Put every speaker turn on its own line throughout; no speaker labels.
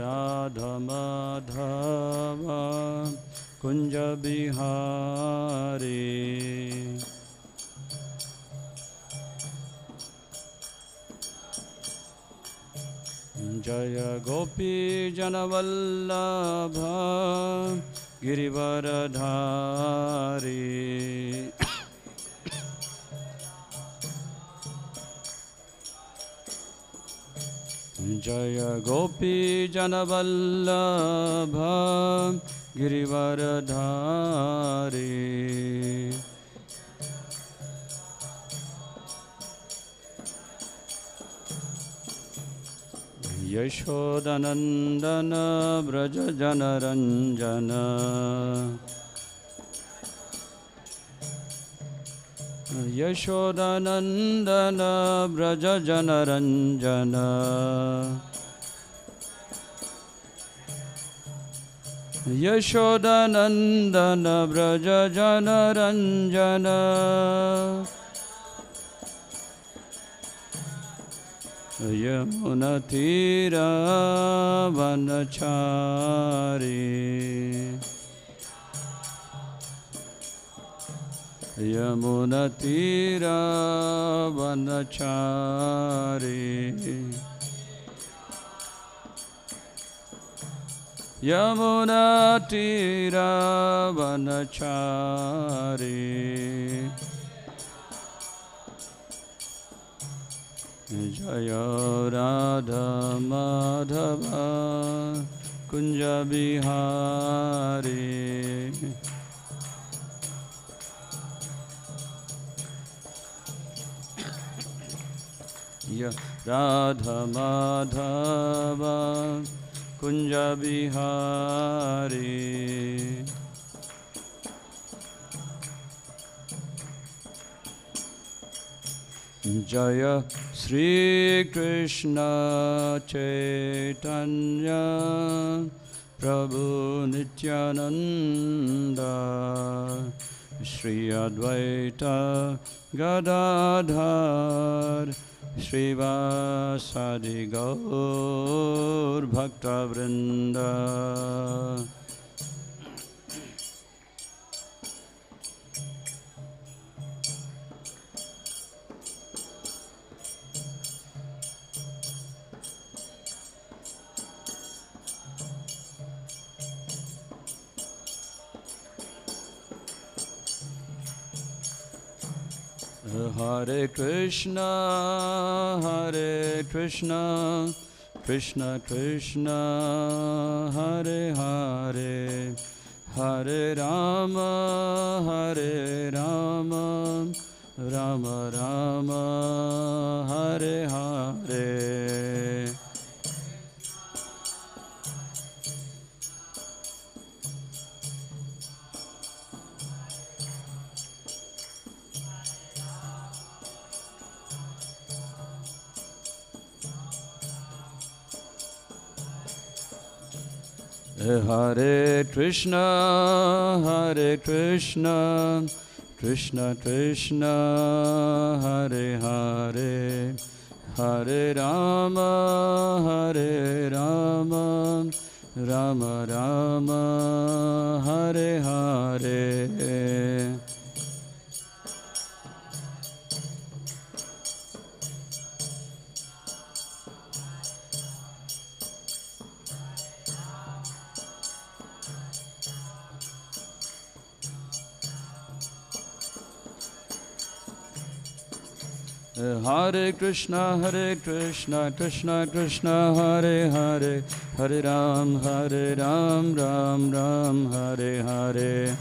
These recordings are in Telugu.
Radha Madhava Kunja Bihari Jaya Gopi Janavallabha Girivaradhari Jaya Gopi Janavallabha Girivaradhari Yashodanandana Braja Janaranjana Yashodanandana Braja Janaranjana Yashodanandana Braja Janaranjana Yamunatira Vanachari Yamunatira Vanachari Yamunatira Vanachari Jaya Radha Madhava Kunja Bihari Radha Madhava Kunja Bihari Jaya Sri Krishna Chaitanya Prabhu Nityananda Shri Advaita Gadadhar Srivasadi Gaur Bhakta Vrinda Hare Krishna, Krishna Krishna, Hare Hare, Hare Rama, Rama Rama, Hare Hare. Hare Krishna, Krishna Krishna, Hare Hare, Hare Rama, Rama Rama, Hare Hare. Hare Krishna, Krishna Krishna, Hare Hare, Hare Ram, Ram Ram, Hare Hare.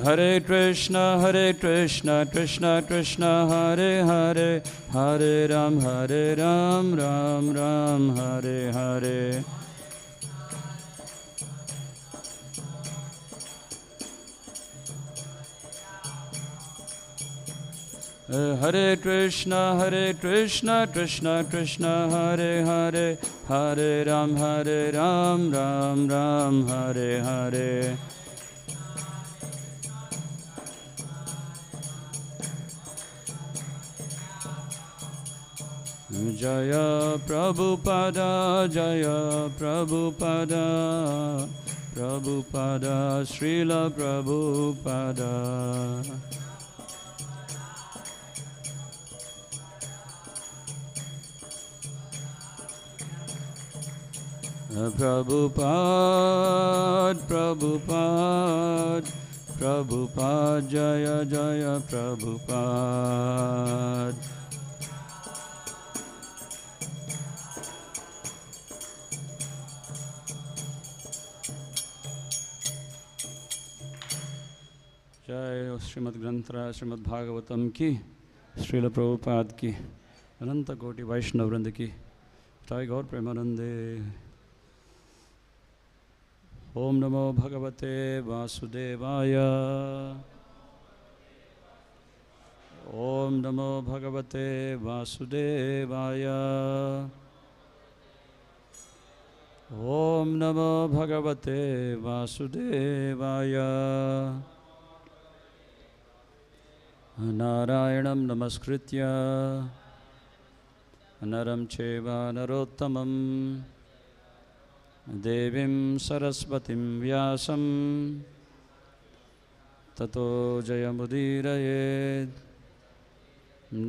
Hare Krishna, Krishna Krishna, Hare Hare, Hare Ram, Ram Ram, Hare Hare. Hare Krishna, Krishna Krishna, Hare Hare, Hare Ram, Ram Ram, Hare Hare. जय प्रभुपादा जय प्रभुपादा प्रभुपादा श्रील प्रभुपादा प्रभुपाद प्रभुपाद प्रभुपाद जय जय प्रभुपाद जय श्रीमद् ग्रंथराज श्रीमद् भागवतम की श्रील प्रभुपाद की अनंत कोटि वैष्णव वृंद की जय गौर प्रेमानंदे। ओम नमो भगवते वासुदेवाय ओम नमो भगवते वासुदेवाय ओम नमो भगवते वासुदेवाय नारायणं नमस्कृत्य नरं चैव नरोत्तमं देवीं सरस्वतीं व्यासं ततो जयमुदीरयेत्।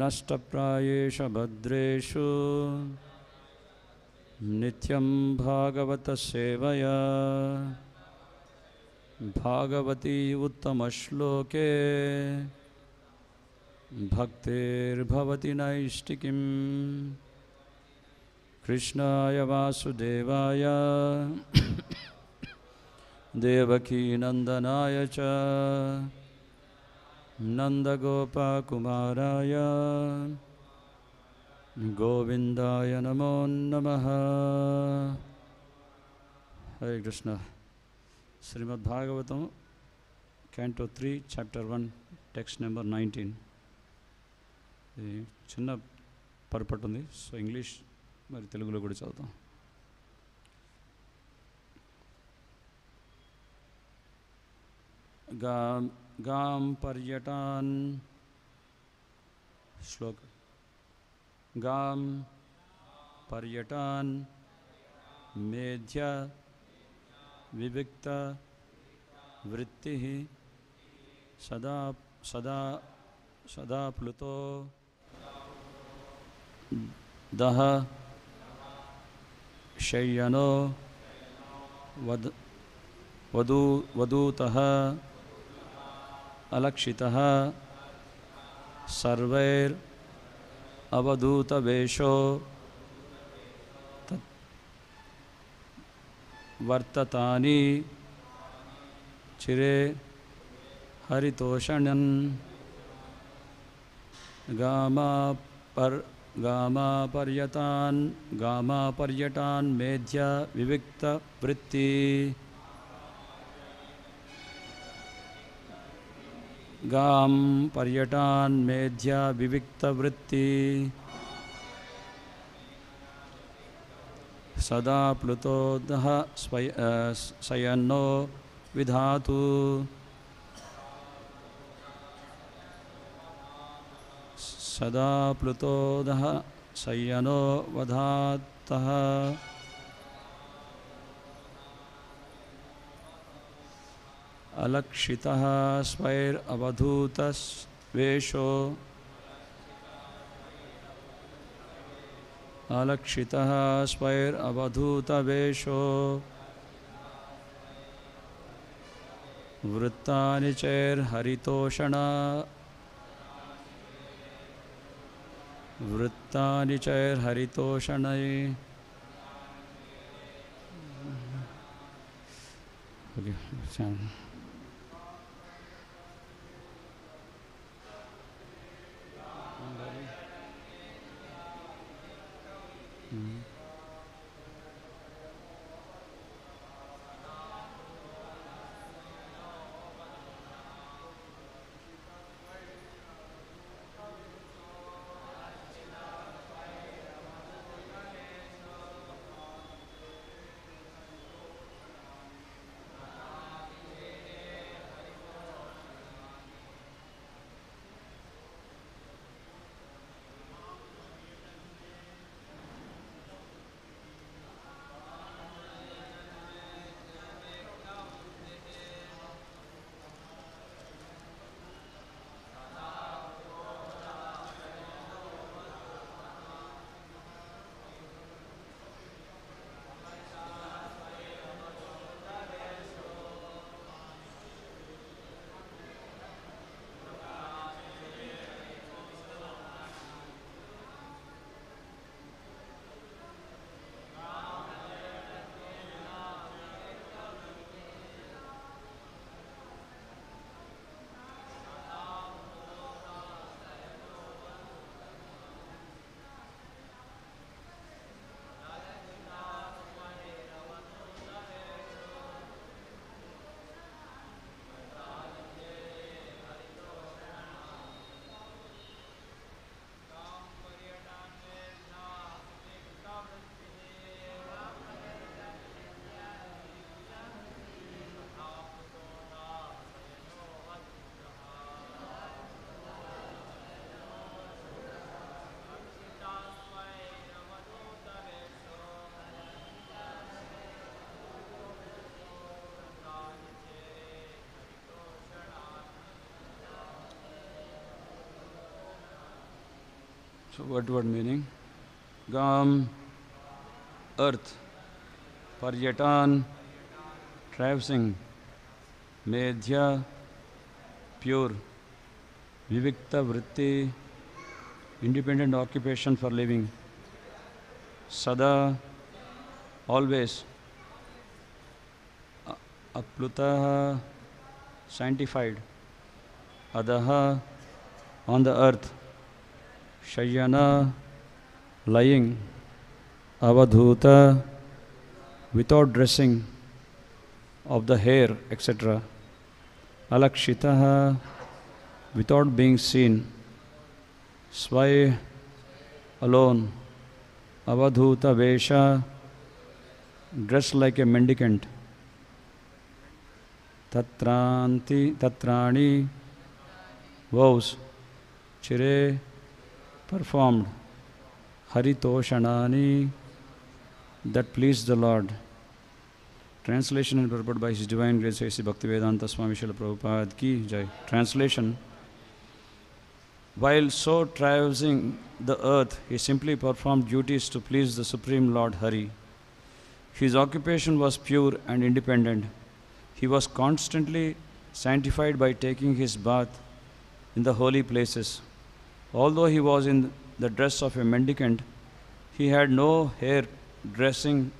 नष्टप्रायेषु भद्रेषु नित्यं भागवतसेवया भागवती उत्तमश्लोके भक्तिर्भवति नैष्टिकीं। कृष्णाय वासुदेवाय देवकी नंदनाय च नंदगोपकुमाराय गोविंदाय नमो नमः। Hare Krishna. Srimad Bhagavatam canto 3 chapter 1 text number 19। ఇది చిన్న పర్పట్ ఉంది, సో ఇంగ్లీష్ మరి తెలుగులో కూడా చదువుతాం. గాం పర్యటాన్ శ్లోక గాం పర్యటాన్ మేధ్య వివిక్త వృత్తి సదా సదా సదా ప్లుతో दह शय्यनो वदूतः अलक्षितः सर्वैर अवधूतवेषो वर्ततानि चिरे हरितोषणन् गामापर्यटान् मेध्य विविक्त वृत्ति गाम पर्यटान् मेध्य विविक्त वृत्ति सदा प्लुतोदः शयनो विधातु सदा प्लुतोदः शय्यनो वधातः अलक्षितः स्वैरवधूतवेषो अलक्षितः स्वैरवधूतवेषो वृत्तानि चैर्हरितोषणा वृत्तानि चैर्हरितोषणै So what meaning? Gam, earth. Paryatan, traversing. Medhya, pure. Vivikta vritti, independent occupation for living. Sada, always. Aplutaha, sanctified. Adaha, on the earth. Shayana, lying. Avadhuta, without dressing of the hair, etc. Alakshitaha, without being seen. Svai, alone. Avadhuta vesha, dressed like a mendicant. Tatrani, vows. Chire, performed. Haritoshanani, that pleased the Lord. Translation and purport by His Divine Grace A.C. Bhaktivedanta Swami Srila Prabhupada Ki Jai. Translation: while so traversing the earth, he simply performed duties to please the Supreme Lord Hari. His occupation was pure and independent. He was constantly sanctified by taking his bath in the holy places. Although he was in the dress of a mendicant, he had no hair dressing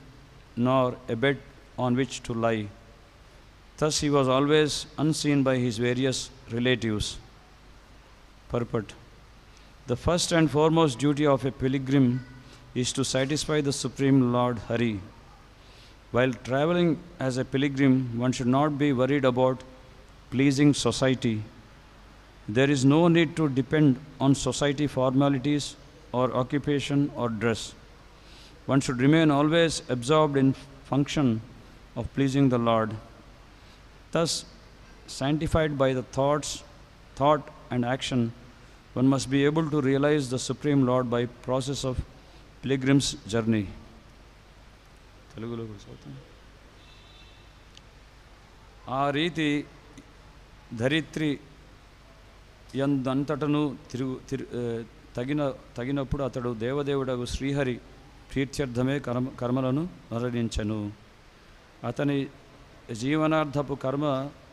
nor a bed on which to lie. Thus he was always unseen by his various relatives. Purport: the first and foremost duty of a pilgrim is to satisfy the Supreme Lord Hari. While traveling as a pilgrim, one should not be worried about pleasing society. There is no need to depend on society formalities or occupation or dress. One should remain always absorbed in function of pleasing the Lord. Thus, sanctified by the thought and action, one must be able to realize the Supreme Lord by process of pilgrim's journey. ఆ రీతి ధరిత్రి యందంతటను తగినప్పుడు అతడు దేవదేవుడగు శ్రీహరి ప్రీత్యర్థమే కర్మలను నిర్వహించెను. అతని జీవనార్థపు కర్మ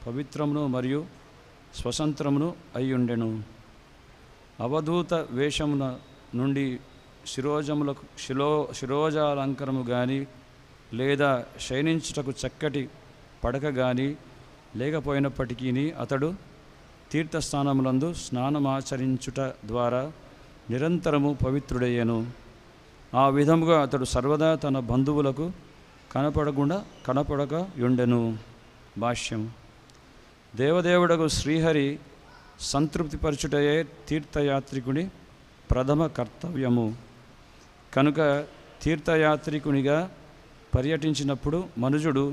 పవిత్రమును మరియు స్వతంత్రమును అయ్యుండెను. అవధూత వేషమున నుండి శిరోజాలంకరము గాని లేదా శయనించుటకు చక్కటి పడక గాని లేకపోయినప్పటికీ అతడు తీర్థస్థానములందు స్నానమాచరించుట ద్వారా నిరంతరము పవిత్రుడయ్యెను. ఆ విధముగా అతడు సర్వదా తన బంధువులకు కనపడక యుండెను. భాష్యం: దేవదేవుడకు శ్రీహరి సంతృప్తిపరచుటయే తీర్థయాత్రికుని ప్రథమ కర్తవ్యము. కనుక తీర్థయాత్రికునిగా పర్యటించినప్పుడు మనుజుడు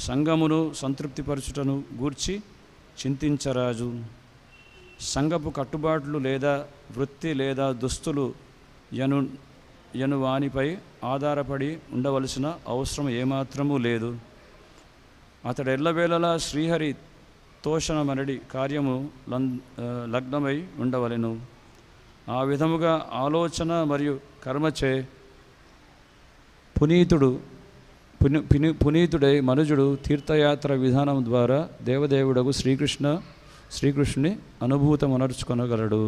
సంఘమును సంతృప్తిపరచుటను గూర్చి చింతించరాజు. సంఘపు కట్టుబాట్లు లేదా వృత్తి లేదా దుస్తులు యను వానిపై ఆధారపడి ఉండవలసిన అవసరం ఏమాత్రమూ లేదు. అతడు ఎల్లవేళలా శ్రీహరి తోషణమనడి కార్యము లగ్నమై ఉండవలెను. ఆ విధముగా ఆలోచన మరియు కర్మచే పునీతుడై మనుజుడు తీర్థయాత్ర విధానం ద్వారా దేవదేవుడకు శ్రీకృష్ణుని అనుభూతమునర్చుకొనగలడు.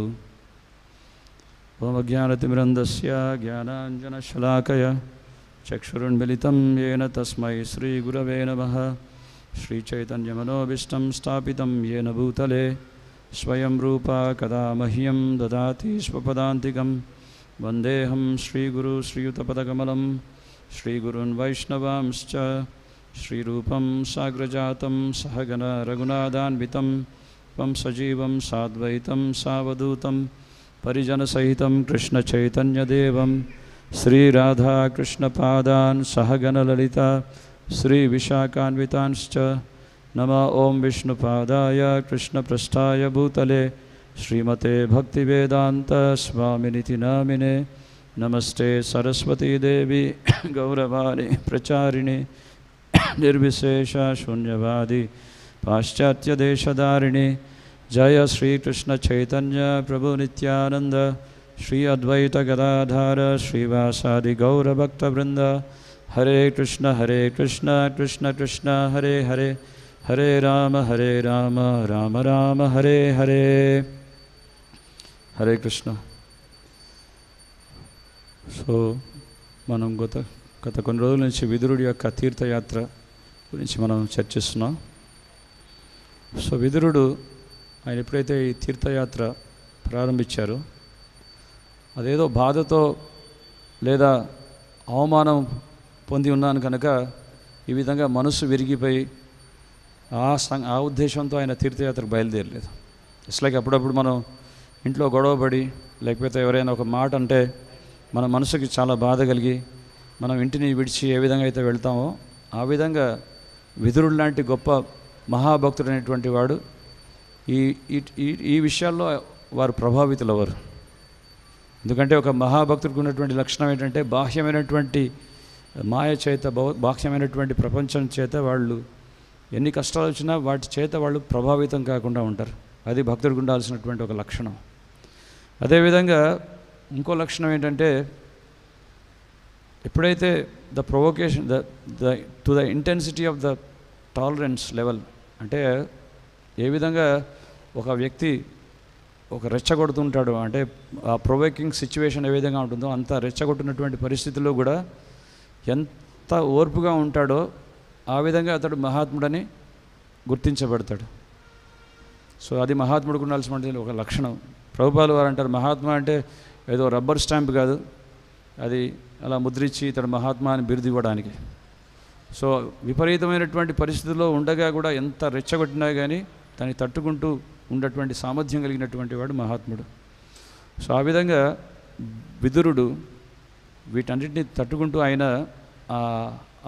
ఓమజ్ఞానతిమిరంధస్య జ్ఞానాంజనశలాకయ చక్షురున్మిలితం యేన తస్మై శ్రీగురవే నమః. శ్రీచైతన్యమనోభీష్టం స్థాపితం యేన భూతలే స్వయం రూపా కదా మహ్యం దదాతి స్వపదాంతికం. వందేహం శ్రీగురు శ్రీయుతపదకమలం శ్రీగురున్ వైష్ణవాంశ్చ శ్రీరూపం సాగ్రజాతం సహగణ రఘునాథాన్వితం త్వం సజీవం సాద్వైతం సావధూతం పరిజనసహితం కృష్ణచైతన్యదేవం శ్రీరాధాకృష్ణపాదాన్ సహగణలలిత శ్రీవిశాఖాన్వితాంశ్చ. నమో ఓం విష్ణుపాదాయ కృష్ణపృష్ఠాయ భూతలే శ్రీమతే భక్తివేదాంత స్వామినితి నామినే. నమస్తే సరస్వతీదేవి గౌరవాణి ప్రచారిణి నిర్విశేష శూన్యవాది పాశ్చాత్యదేశధారిణి. జయ శ్రీకృష్ణ చైతన్య ప్రభు నిత్యానంద శ్రీ అద్వైత గదాధర శ్రీవాసాది గౌరభక్తవృంద. హరే కృష్ణ కృష్ణ కృష్ణ హరే హరే, హరే రామ రామ రామ హరే హరే. హరే కృష్ణ. సో మనం గత కొన్ని రోజుల నుంచి విదురుడి యొక్క తీర్థయాత్ర గురించి మనం చర్చిస్తున్నాం. సో విదురుడు ఆయన ఎప్పుడైతే ఈ తీర్థయాత్ర ప్రారంభించారో అదేదో బాధతో లేదా అవమానం పొంది ఉన్నాను కనుక ఈ విధంగా మనసు విరిగిపోయి ఆ ఉద్దేశంతో ఆయన తీర్థయాత్రకు బయలుదేరలేదు. ఇట్స్ లైక్ అప్పుడప్పుడు మనం ఇంట్లో గొడవపడి లేకపోతే ఎవరైనా ఒక మాట అంటే మన మనసుకి చాలా బాధ కలిగి మనం ఇంటిని విడిచి ఏ విధంగా అయితే వెళ్తామో ఆ విధంగా విదురుడు లాంటి గొప్ప మహాభక్తుడు అనేటువంటి వాడు ఈ విషయాల్లో వారు ప్రభావితులవ్వరు. ఎందుకంటే ఒక మహాభక్తుడికి ఉన్నటువంటి లక్షణం ఏంటంటే బాహ్యమైనటువంటి మాయ చేత బాహ్యమైనటువంటి ప్రపంచం చేత వాళ్ళు ఎన్ని కష్టాలు వచ్చినా వాటి చేత వాళ్ళు ప్రభావితం కాకుండా ఉంటారు. అది భక్తుడికి ఉండాల్సినటువంటి ఒక లక్షణం. అదేవిధంగా ఇంకో లక్షణం ఏంటంటే ఎప్పుడైతే the provocation to the intensity of the tolerance level, అంటే ఏ విధంగా ఒక వ్యక్తి ఒక రెచ్చగొడుతుంటాడు అంటే ఆ ప్రొవోకింగ్ సిచ్యువేషన్ ఏ విధంగా ఉంటుందో అంత రెచ్చగొట్టినటువంటి పరిస్థితుల్లో కూడా ఎంత ఓర్పుగా ఉంటాడో ఆ విధంగా అతడు మహాత్ముడని గుర్తించబడతాడు. సో అది మహాత్ముడికి ఉండాల్సిన ఒక లక్షణం. ప్రభుపాలు వారు అంటారు మహాత్మా అంటే ఏదో రబ్బర్ స్టాంప్ కాదు, అది అలా ముద్రించి ఇతడు మహాత్మా అని బిరుదు ఇవ్వడానికి. సో విపరీతమైనటువంటి పరిస్థితుల్లో ఉండగా కూడా ఎంత రెచ్చగొట్టినా కానీ దాన్ని తట్టుకుంటూ ఉన్నటువంటి సామర్థ్యం కలిగినటువంటి వాడు మహాత్ముడు. సో ఆ విధంగా విదురుడు వీటన్నిటిని తట్టుకుంటూ ఆయన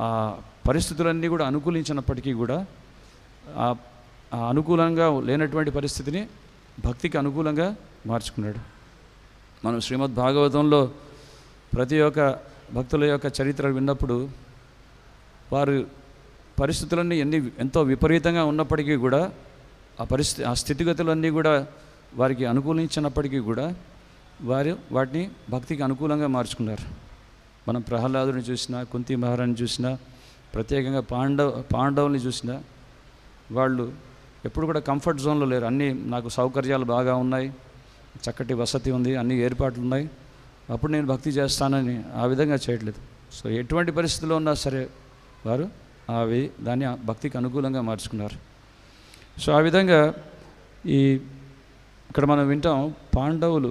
ఆ పరిస్థితులన్నీ కూడా అనుకూలించినప్పటికీ కూడా ఆ అనుకూలంగా లేనటువంటి పరిస్థితిని భక్తికి అనుకూలంగా మార్చుకున్నాడు. మనం శ్రీమద్ భాగవతంలో ప్రతి ఒక్క భక్తుల యొక్క చరిత్ర విన్నప్పుడు వారు పరిస్థితులన్నీ ఎంతో విపరీతంగా ఉన్నప్పటికీ కూడా ఆ స్థితిగతులన్నీ కూడా వారికి అనుకూలించినప్పటికీ కూడా వారు వాటిని భక్తికి అనుకూలంగా మార్చుకున్నారు. మనం ప్రహ్లాదుని చూసినా, కుంతి మహారాణిని చూసినా, ప్రత్యేకంగా పాండవుల్ని చూసినా వాళ్ళు ఎప్పుడు కూడా కంఫర్ట్ జోన్లో లేరు. అన్నీ నాకు సౌకర్యాలు బాగా ఉన్నాయి, చక్కటి వసతి ఉంది, అన్ని ఏర్పాట్లు ఉన్నాయి, అప్పుడు నేను భక్తి చేస్తానని ఆ విధంగా చేయట్లేదు. సో ఎటువంటి పరిస్థితుల్లో ఉన్నా సరే వారు దాన్ని భక్తికి అనుకూలంగా మార్చుకున్నారు. సో ఆ విధంగా ఇక్కడ మనం వింటాం పాండవులు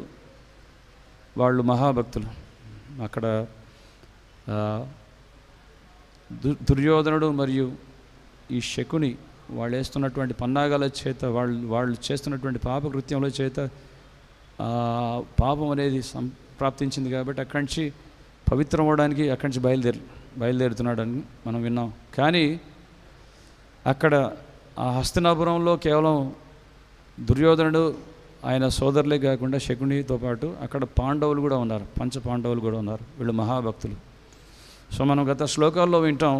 వాళ్ళు మహాభక్తులు. అక్కడ దుర్యోధనుడు మరియు ఈ శకుని వాళ్ళు వేస్తున్నటువంటి పన్నాగాల చేత వాళ్ళు చేస్తున్నటువంటి పాపకృత్యముల చేత పాపం అనేది ప్రాప్తించింది కాబట్టి అక్కడి నుంచి పవిత్రం అవ్వడానికి అక్కడి నుంచి బయలుదేరుతున్నాడని మనం విన్నాం. కానీ అక్కడ ఆ హస్తినాపురంలో కేవలం దుర్యోధనుడు ఆయన సోదరులే కాకుండా శకునితో పాటు అక్కడ పాండవులు కూడా ఉన్నారు, పంచపాండవులు కూడా ఉన్నారు. వీళ్ళు మహాభక్తులు. సో మనం గత శ్లోకాల్లో వింటాం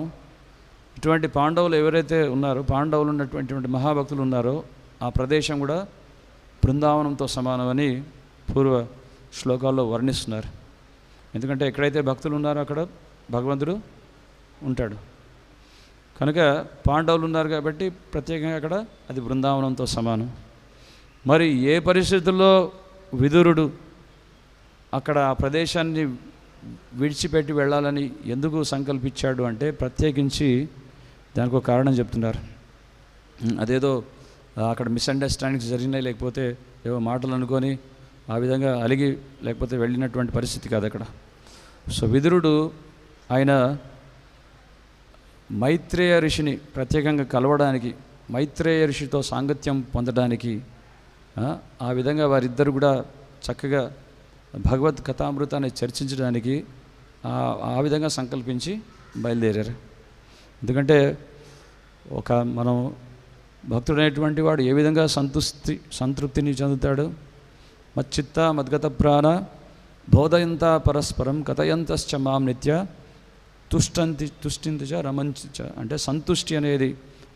ఇటువంటి పాండవులు ఎవరైతే ఉన్నారో, పాండవులు ఉన్నటువంటి మహాభక్తులు ఉన్నారో ఆ ప్రదేశం కూడా బృందావనంతో సమానమని పూర్వ శ్లోకాల్లో వర్ణిస్తున్నారు. ఎందుకంటే ఎక్కడైతే భక్తులు ఉన్నారో అక్కడ భగవంతుడు ఉంటాడు కనుక పాండవులు ఉన్నారు కాబట్టి ప్రత్యేకంగా అక్కడ అది బృందావనంతో సమానం. మరి ఏ పరిస్థితుల్లో విదురుడు అక్కడ ఆ ప్రదేశాన్ని విడిచిపెట్టి వెళ్ళాలని ఎందుకు సంకల్పించాడు అంటే ప్రత్యేకించి దానికి ఒక కారణం చెప్తున్నారు. అదేదో అక్కడ మిస్అండర్స్టాండింగ్స్ జరిగినాయి, లేకపోతే ఏవో మాటలు అనుకొని ఆ విధంగా అలిగి లేకపోతే వెళ్ళినటువంటి పరిస్థితి కాదు అక్కడ. సో విదురుడు ఆయన మైత్రేయ ఋషిని ప్రత్యేకంగా కలవడానికి, మైత్రేయ ఋషితో సాంగత్యం పొందడానికి, ఆ విధంగా వారిద్దరు కూడా చక్కగా భగవద్ కథామృతాన్ని చర్చించడానికి ఆ విధంగా సంకల్పించి బయలుదేరారు. ఎందుకంటే మనం భక్తుడైనటువంటి వాడు ఏ విధంగా సంతృప్తిని చెందుతాడు? మచ్చిత్త మద్గత ప్రాణ బోధయంత పరస్పరం కథయంతశ్చ మాం నిత్య తుష్టించ రమంచ. అంటే సంతుష్టి అనేది,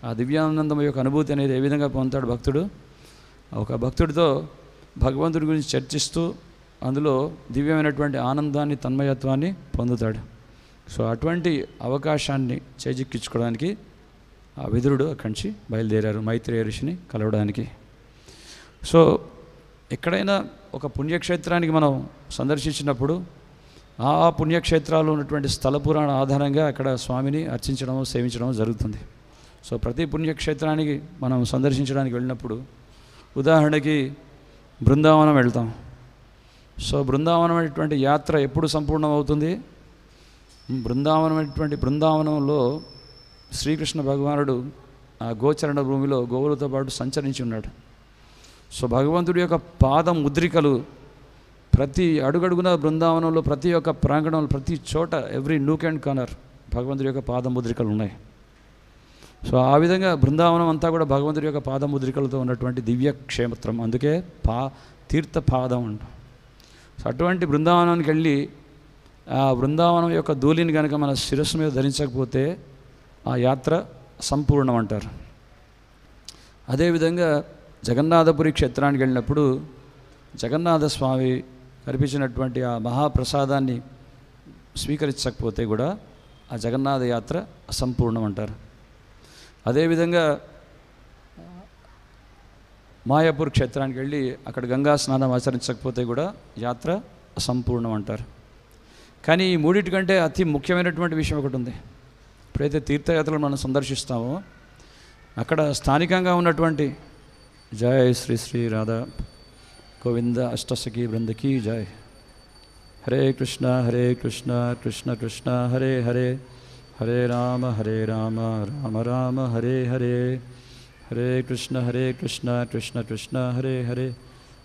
ఆ దివ్యానందం యొక్క అనుభూతి అనేది ఏ విధంగా పొందుతాడు భక్తుడు? ఒక భక్తుడితో భగవంతుడి గురించి చర్చిస్తూ అందులో దివ్యమైనటువంటి ఆనందాన్ని, తన్మయత్వాన్ని పొందుతాడు. సో అటువంటి అవకాశాన్ని చేజిక్కించుకోవడానికి ఆ విదురుడు అక్కడి నుంచి బయలుదేరారు మైత్రేయ ఋషిని కలవడానికి. సో ఎక్కడైనా ఒక పుణ్యక్షేత్రానికి మనం సందర్శించినప్పుడు ఆ పుణ్యక్షేత్రాల్లో ఉన్నటువంటి స్థల పురాణ ఆధారంగా అక్కడ స్వామిని అర్చించడం, సేవించడం జరుగుతుంది. సో ప్రతి పుణ్యక్షేత్రానికి మనం సందర్శించడానికి వెళ్ళినప్పుడు ఉదాహరణకి బృందావనం వెళ్తాం. సో బృందావనం అనేటువంటి యాత్ర ఎప్పుడు సంపూర్ణమవుతుంది? బృందావనంలో శ్రీకృష్ణ భగవానుడు ఆ గోచరణ భూమిలో గోవులతో పాటు సంచరించి ఉన్నాడు. సో భగవంతుడి యొక్క పాద ముద్రికలు ప్రతి అడుగడుగున బృందావనంలో, ప్రతి ఒక్క ప్రాంగణంలో, ప్రతి చోట, ఎవ్రీ నూక్ అండ్ కార్నర్ భగవంతుడి యొక్క పాద ముద్రికలు ఉన్నాయి. సో ఆ విధంగా బృందావనం అంతా కూడా భగవంతుడి యొక్క పాద ముద్రికలతో ఉన్నటువంటి దివ్య క్షేత్రం. అందుకే తీర్థపాదం అంటాం. సో అటువంటి బృందావనానికి వెళ్ళి ఆ బృందావనం యొక్క ధూళిని కనుక మన శిరస్సు మీద ధరించకపోతే ఆ యాత్ర సంపూర్ణం అంటారు. అదేవిధంగా జగన్నాథపురి క్షేత్రానికి వెళ్ళినప్పుడు జగన్నాథ స్వామి కల్పించినటువంటి ఆ మహాప్రసాదాన్ని స్వీకరించకపోతే కూడా ఆ జగన్నాథ యాత్ర అసంపూర్ణం అంటారు. అదేవిధంగా మాయాపూర్ క్షేత్రానికి వెళ్ళి అక్కడ గంగా స్నానం ఆచరించకపోతే కూడా యాత్ర అసంపూర్ణం అంటారు. కానీ ఈ మూడింటికంటే అతి ముఖ్యమైనటువంటి విషయం ఒకటి ఉంది. ఎప్పుడైతే తీర్థయాత్రలు మనం సందర్శిస్తామో అక్కడ స్థానికంగా ఉన్నటువంటి జయ శ్రీ శ్రీ రాధా గోవింద అష్టసఖీ బృందకి జయ. హరే కృష్ణ కృష్ణ కృష్ణ హరే హరే, హరే రామ రామ రామ హరే హరే, హరే కృష్ణ కృష్ణ కృష్ణ హరే హరే,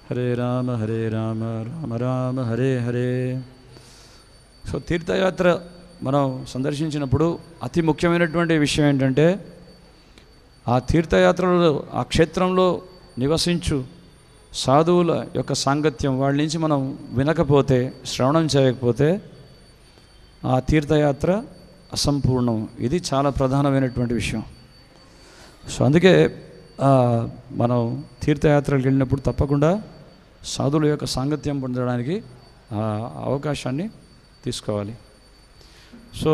హరే రామ రామ రామ హరే హరే. సో తీర్థయాత్ర మనం సందర్శించినప్పుడు అతి ముఖ్యమైనటువంటి విషయం ఏంటంటే ఆ తీర్థయాత్రలో, ఆ క్షేత్రంలో నివసించు సాధువుల యొక్క సాంగత్యం, వాళ్ళ నుంచి మనం వినకపోతే, శ్రవణం చేయకపోతే ఆ తీర్థయాత్ర అసంపూర్ణం. ఇది చాలా ప్రధానమైనటువంటి విషయం. సో అందుకే మనం తీర్థయాత్రలకు వెళ్ళినప్పుడు తప్పకుండా సాధువుల యొక్క సాంగత్యం పొందడానికి అవకాశాన్ని తీసుకోవాలి. సో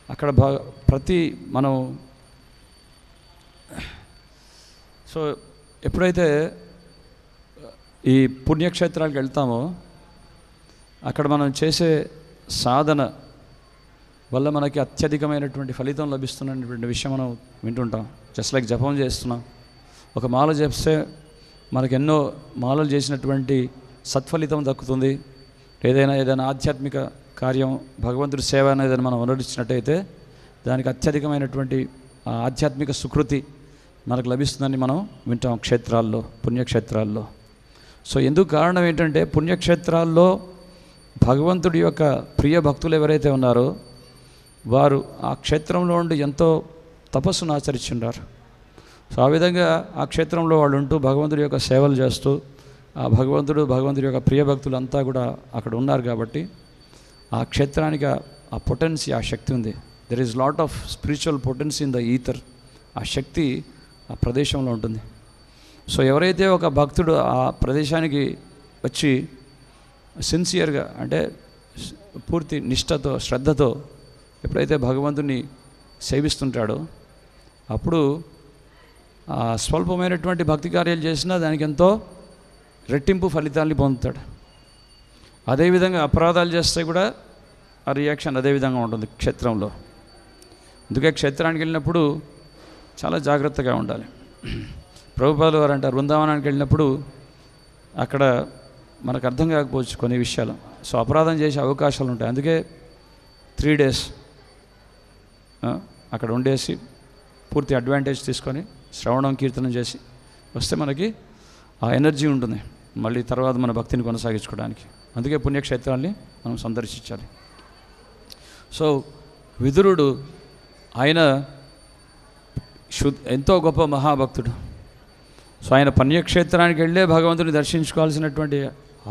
అక్కడ మనం సో ఎప్పుడైతే ఈ పుణ్యక్షేత్రాలకు వెళ్తామో అక్కడ మనం చేసే సాధన వల్ల మనకి అత్యధికమైనటువంటి ఫలితం లభిస్తున్నటువంటి విషయం మనం వింటుంటాం. జస్ట్ లైక్ జపం చేస్తున్నాం, ఒక మాల చేస్తే మనకు ఎన్నో మాలలు చేసినటువంటి సత్ఫలితం దక్కుతుంది. ఏదైనా ఆధ్యాత్మిక కార్యం, భగవంతుడి సేవ అనేది మనం అనుసరించినట్టయితే దానికి అత్యధికమైనటువంటి ఆధ్యాత్మిక సుకృతి మనకు లభిస్తుందని మనం వింటాం క్షేత్రాల్లో, పుణ్యక్షేత్రాల్లో. సో ఎందుకు కారణం ఏంటంటే పుణ్యక్షేత్రాల్లో భగవంతుడి యొక్క ప్రియ భక్తులు ఎవరైతే ఉన్నారో వారు ఆ క్షేత్రంలో ఉండి ఎంతో తపస్సును ఆచరించున్నారు. సో ఆ విధంగా ఆ క్షేత్రంలో వాళ్ళు ఉంటూ భగవంతుడి యొక్క సేవలు చేస్తూ భగవంతుడి యొక్క ప్రియ భక్తులు అంతా కూడా అక్కడ ఉన్నారు. కాబట్టి ఆ క్షేత్రానికి ఆ పొటెన్సీ, ఆ శక్తి ఉంది. There is lot of spiritual potency in the ether. ఆ శక్తి ఆ ప్రదేశంలో ఉంటుంది. సో ఎవరైతే ఒక భక్తుడు ఆ ప్రదేశానికి వచ్చి సిన్సియర్గా, అంటే పూర్తి నిష్ఠతో, శ్రద్ధతో ఎప్పుడైతే భగవంతుని సేవిస్తుంటాడో అప్పుడు ఆ స్వల్పమైనటువంటి భక్తి కార్యాలు చేసినా దానికి ఎంతో రెట్టింపు ఫలితాన్ని పొందుతాడు. అదేవిధంగా అపరాధాలు చేస్తే కూడా ఆ రియాక్షన్ అదేవిధంగా ఉంటుంది క్షేత్రంలో. అందుకే క్షేత్రానికి వెళ్ళినప్పుడు చాలా జాగ్రత్తగా ఉండాలి. ప్రభుపాదులు వారు అంటారు, బృందావనానికి వెళ్ళినప్పుడు అక్కడ మనకు అర్థం కాకపోవచ్చు కొన్ని విషయాలు. సో అపరాధం చేసే అవకాశాలు ఉంటాయి. అందుకే 3 days అక్కడ ఉండేసి పూర్తి అడ్వాంటేజ్ తీసుకొని శ్రవణం, కీర్తనం చేసి వస్తే మనకి ఆ ఎనర్జీ ఉంటుంది మళ్ళీ తర్వాత మన భక్తిని కొనసాగించుకోవడానికి. అందుకే పుణ్యక్షేత్రాల్ని మనం సందర్శించాలి. సో విదురుడు ఆయన ఎంతో గొప్ప మహాభక్తుడు. సో ఆయన పుణ్యక్షేత్రానికి వెళ్ళే భగవంతుని దర్శించుకోవాల్సినటువంటి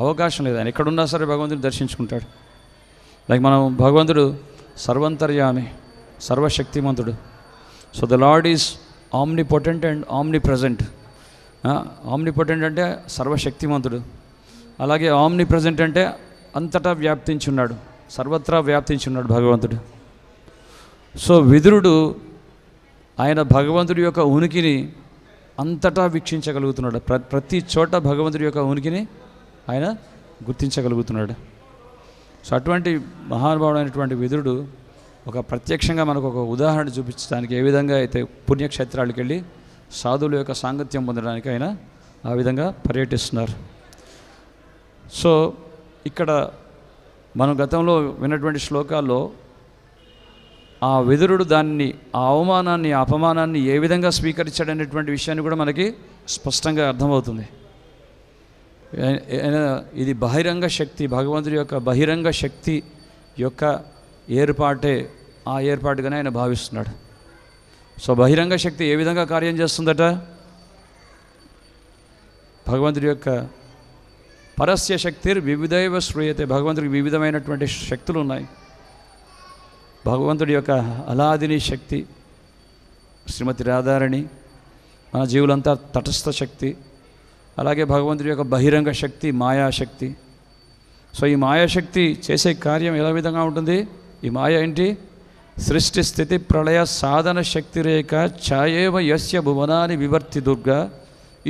అవకాశం లేదు. ఆయన ఎక్కడున్నా సరే భగవంతుని దర్శించుకుంటాడు. లైక్ మనం భగవంతుడు సర్వంతర్యామి, సర్వశక్తిమంతుడు. So the lord is omnipotent and omnipresent. Omnipotent అంటే సర్వశక్తిమంతుడు, అలాగే ఆమ్ని ప్రజెంట్ అంటే అంతటా వ్యాప్తించున్నాడు, సర్వత్రా వ్యాప్తించున్నాడు భగవంతుడు. సో విదురుడు ఆయన భగవంతుడి యొక్క ఉనికిని అంతటా వీక్షించగలుగుతున్నాడు. ప్రతి చోట భగవంతుడి యొక్క ఉనికిని ఆయన గుర్తించగలుగుతున్నాడు. సో అటువంటి మహానుభావుడైనటువంటి విదురుడు ఒక ప్రత్యక్షంగా మనకు ఒక ఉదాహరణ చూపించడానికి ఏ విధంగా అయితే పుణ్యక్షేత్రాలకు వెళ్ళి సాధువుల యొక్క సాంగత్యం పొందడానికి ఆయన ఆ విధంగా పర్యటిస్తున్నారు. సో ఇక్కడ మనం గతంలో విన్నటువంటి శ్లోకాల్లో ఆ విదురుడు దాన్ని, ఆ అవమానాన్ని, అపమానాన్ని ఏ విధంగా స్వీకరించాడనేటువంటి విషయాన్ని కూడా మనకి స్పష్టంగా అర్థమవుతుంది. ఇది బహిరంగ శక్తి, భగవంతుడి యొక్క బహిరంగ శక్తి యొక్క ఏర్పాటే, ఆ ఏర్పాటుగానే ఆయన భావిస్తున్నాడు. సో బహిరంగ శక్తి ఏ విధంగా కార్యం చేస్తుందట? భగవంతుడి యొక్క పరస్య శక్తిర్ వివిధైవ శ్రూయతే, భగవంతుడికి వివిధమైనటువంటి శక్తులు ఉన్నాయి. భగవంతుడి యొక్క అలాదిని శక్తి శ్రీమతి రాధారణి, మన జీవులంతా తటస్థ శక్తి. అలాగే భగవంతుడి యొక్క బహిరంగ శక్తి మాయాశక్తి. సో ఈ మాయాశక్తి చేసే కార్యం ఎలా విధంగా ఉంటుంది? ఈ మాయ ఏంటి? సృష్టి స్థితి ప్రళయ సాధన శక్తి రేఖ ఛాయేవ యస్య భువనాని వివర్తి దుర్గా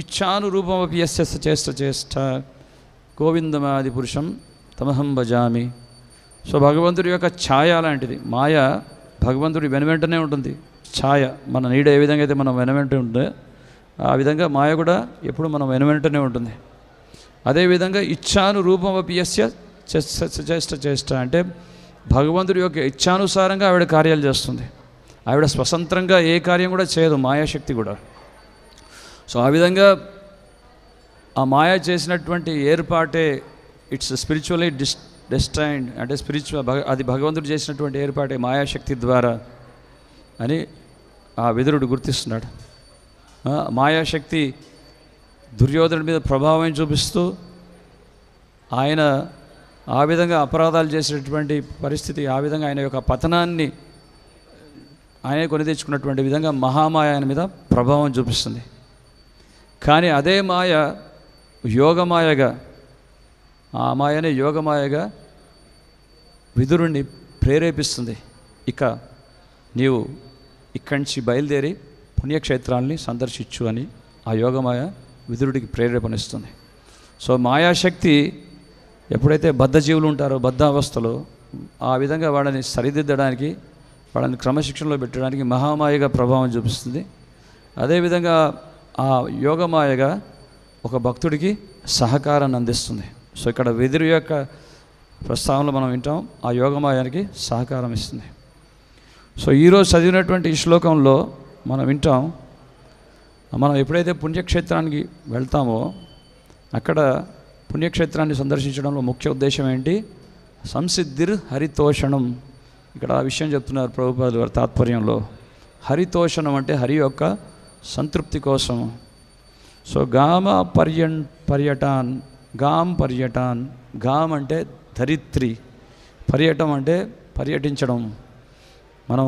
ఇచ్ఛానురూపమపి యస్య చేష్ట గోవిందమాది పురుషం తమహం భజామి. సో భగవంతుడి యొక్క ఛాయ లాంటిది మాయ. భగవంతుడి వెనువెంటనే ఉంటుంది ఛాయ. మన నీడ ఏ విధంగా అయితే మనం వెనువెంట ఉంటుందో ఆ విధంగా మాయ కూడా ఎప్పుడు మనం వెనువెంటనే ఉంటుంది. అదేవిధంగా ఇచ్ఛానురూపమపి యస్య చేష్ట అంటే భగవంతుడి యొక్క ఇచ్ఛానుసారంగా ఆవిడ కార్యాలు చేస్తుంది. ఆవిడ స్వతంత్రంగా ఏ కార్యం కూడా చేయదు, మాయాశక్తి కూడా. సో ఆ విధంగా ఆ మాయ చేసినటువంటి ఏర్పాటే ఇట్స్ స్పిరిచువల్లీ డెస్టైన్డ్, అంటే అది భగవంతుడు చేసినటువంటి ఏర్పాటే మాయాశక్తి ద్వారా అని ఆ విదురుడు గుర్తిస్తున్నాడు. మాయాశక్తి దుర్యోధనుడి మీద ప్రభావం చూపిస్తూ ఆయన ఆ విధంగా అపరాధాలు చేసేటటువంటి పరిస్థితి, ఆ విధంగా ఆయన యొక్క పతనాన్ని ఆయనే కొని తెచ్చుకున్నటువంటి విధంగా మహామాయ ఆయన మీద ప్రభావం చూపిస్తుంది. కానీ అదే మాయ యోగమాయగా, ఆ మాయనే యోగమాయగా విదురుణ్ణి ప్రేరేపిస్తుంది. ఇక నీవు ఇక్కడి నుంచి బయలుదేరి పుణ్యక్షేత్రాలని సందర్శించు అని ఆ యోగమాయ విదురుడికి ప్రేరేపణిస్తుంది. సో మాయాశక్తి ఎప్పుడైతే బద్ధజీవులు ఉంటారో బద్ధావస్థలో ఆ విధంగా వాళ్ళని సరిదిద్దడానికి, వాళ్ళని క్రమశిక్షణలో పెట్టడానికి మహామాయగా ప్రభావం చూపిస్తుంది. అదేవిధంగా ఆ యోగమాయగా ఒక భక్తుడికి సహకారాన్ని అందిస్తుంది. సో ఇక్కడ విదురు యొక్క ప్రస్తావనలో మనం వింటాం, ఆ యోగమాయానికి సహకారం ఇస్తుంది. సో ఈరోజు చదివినటువంటి ఈ శ్లోకంలో మనం వింటాం, మనం ఎప్పుడైతే పుణ్యక్షేత్రానికి వెళ్తామో అక్కడ పుణ్యక్షేత్రాన్ని సందర్శించడంలో ముఖ్య ఉద్దేశం ఏంటి? సంసిద్ధిర్ హరితోషణం. ఇక్కడ ఆ విషయం చెప్తున్నారు ప్రభుపాదుల వారి తాత్పర్యంలో. హరితోషణం అంటే హరి యొక్క సంతృప్తి కోసం. సో పర్యటాన్ గామ్ అంటే ధరిత్రి, పర్యటం అంటే పర్యటించడం. మనం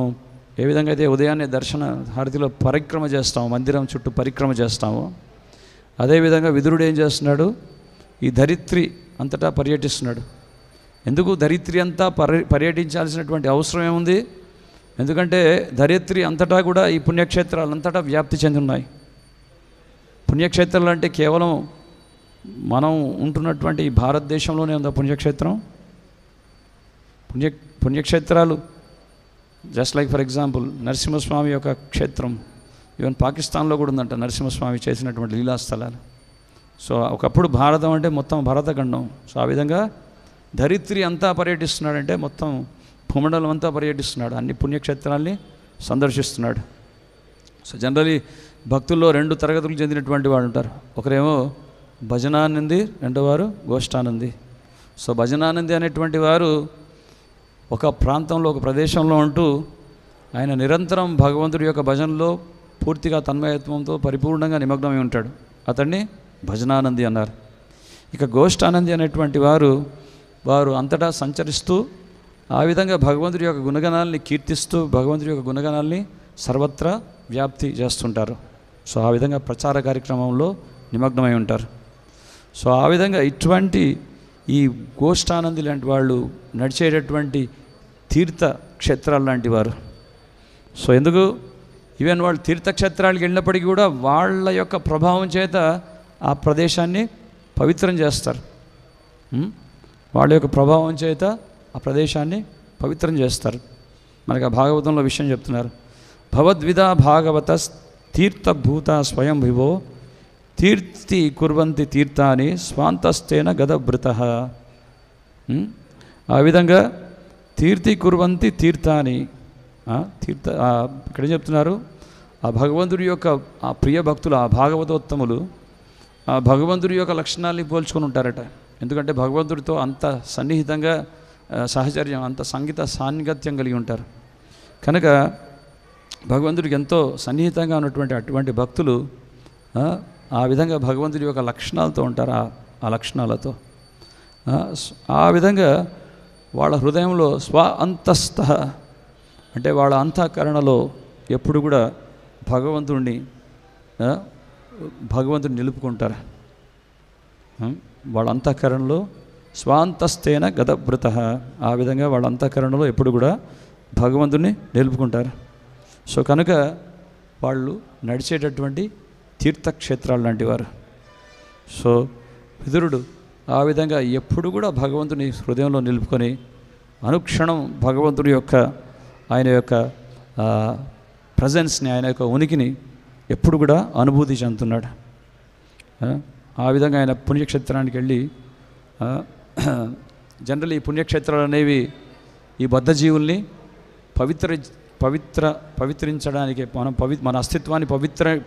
ఏ విధంగా అయితే ఉదయాన్నే దర్శన హారతిలో పరిక్రమ చేస్తాము, మందిరం చుట్టూ పరిక్రమ చేస్తాము, అదేవిధంగా విదురుడు ఏం చేస్తున్నాడు? ఈ ధరిత్రి అంతటా పర్యటిస్తున్నాడు. ఎందుకు ధరిత్రి అంతా పర్యటించాల్సినటువంటి అవసరం ఏముంది? ఎందుకంటే ధరిత్రి అంతటా కూడా ఈ పుణ్యక్షేత్రాలంతటా వ్యాప్తి చెంది ఉన్నాయి. పుణ్యక్షేత్రాలు అంటే కేవలం మనం ఉంటున్నటువంటి ఈ భారతదేశంలోనే ఉందా పుణ్యక్షేత్రం? పుణ్యక్షేత్రాలు just like for example Narasimhaswamy యొక్క క్షేత్రం, ఈవెన్ పాకిస్తాన్లో కూడా ఉందంట నరసింహస్వామి చేసినటువంటి లీలాస్థలాలు. సో ఒకప్పుడు భారతం అంటే మొత్తం భారతఖండం. సో ఆ విధంగా ధరిత్రి అంతా పర్యటిస్తున్నాడంటే మొత్తం భూమండలం అంతా పర్యటిస్తున్నాడు, అన్ని పుణ్యక్షేత్రాల్ని సందర్శిస్తున్నాడు. సో జనరలీ భక్తుల్లో 2 తరగతులకు చెందినటువంటి వాడు ఉంటారు. ఒకరేమో భజనానంది, రెండోవారు గోష్ఠానంది. సో భజనానంది అనేటువంటి వారు ఒక ప్రాంతంలో, ఒక ప్రదేశంలో ఉంటూ ఆయన నిరంతరం భగవంతుడి యొక్క భజనలో పూర్తిగా తన్మయత్వంతో పరిపూర్ణంగా నిమగ్నమై ఉంటాడు. అతన్ని భజనానంది అన్నారు. ఇక గోష్ఠానంది అనేటువంటి వారు అంతటా సంచరిస్తూ ఆ విధంగా భగవంతుడి యొక్క గుణగణాలని కీర్తిస్తూ భగవంతుడి యొక్క గుణగణాలని సర్వత్రా వ్యాప్తి చేస్తుంటారు. సో ఆ విధంగా ప్రచార కార్యక్రమంలో నిమగ్నమై ఉంటారు. సో ఆ విధంగా ఇటువంటి ఈ గోష్ఠానంది లాంటి వాళ్ళు నడిచేటటువంటి తీర్థ క్షేత్రాలు లాంటి వారు. సో ఎందుకు ఈవెన్ వాళ్ళు తీర్థక్షేత్రాలకు వెళ్ళినప్పటికీ కూడా వాళ్ళ యొక్క ప్రభావం చేత ఆ ప్రదేశాన్ని పవిత్రం చేస్తారు. వాళ్ళ యొక్క ప్రభావం చేత ఆ ప్రదేశాన్ని పవిత్రం చేస్తారు. మనకు ఆ భాగవతంలో విషయం చెప్తున్నారు. భవద్విధా భాగవత తీర్థభూత స్వయం విభో తీర్థి కుర్వంతి తీర్థాని స్వాంతస్తేన గదభృత. ఆ విధంగా తీర్థి కుర్వంతి తీర్థాని ఇక్కడ చెప్తున్నారు. ఆ భగవంతుడి యొక్క ఆ ప్రియ భక్తులు, ఆ భాగవతోత్తములు ఆ భగవంతుడి యొక్క లక్షణాలని పోల్చుకొని ఉంటారట. ఎందుకంటే భగవంతుడితో అంత సన్నిహితంగా సహచర్యం, అంత సంగీత సాన్నిహిత్యం కలిగి ఉంటారు. కనుక భగవంతుడికి ఎంతో సన్నిహితంగా ఉన్నటువంటి అటువంటి భక్తులు ఆ విధంగా భగవంతుడి యొక్క లక్షణాలతో ఉంటారు. ఆ లక్షణాలతో ఆ విధంగా వాళ్ళ హృదయంలో స్వ అంతస్థ అంటే వాళ్ళ అంతఃకరణలో ఎప్పుడు కూడా భగవంతుడిని నిలుపుకుంటారు. వాళ్ళ అంతఃకరణలో స్వాంతస్థేన గదభృత. ఆ విధంగా వాళ్ళ అంతఃకరణలో ఎప్పుడు కూడా భగవంతుడిని నిలుపుకుంటారు. సో కనుక వాళ్ళు నడిచేటటువంటి తీర్థక్షేత్రాలు లాంటి వారు. సో విదురుడు ఆ విధంగా ఎప్పుడు కూడా భగవంతుని హృదయంలో నిలుపుకొని అనుక్షణం భగవంతుడి యొక్క ఆయన యొక్క ప్రజెన్స్ని, ఆయన యొక్క ఉనికిని ఎప్పుడు కూడా అనుభూతి చెందుతున్నాడు. ఆ విధంగా ఆయన పుణ్యక్షేత్రానికి వెళ్ళి జనరల్ ఈ పుణ్యక్షేత్రాలు అనేవి ఈ బద్ధజీవుల్ని పవిత్రించడానికి మన అస్తిత్వాన్ని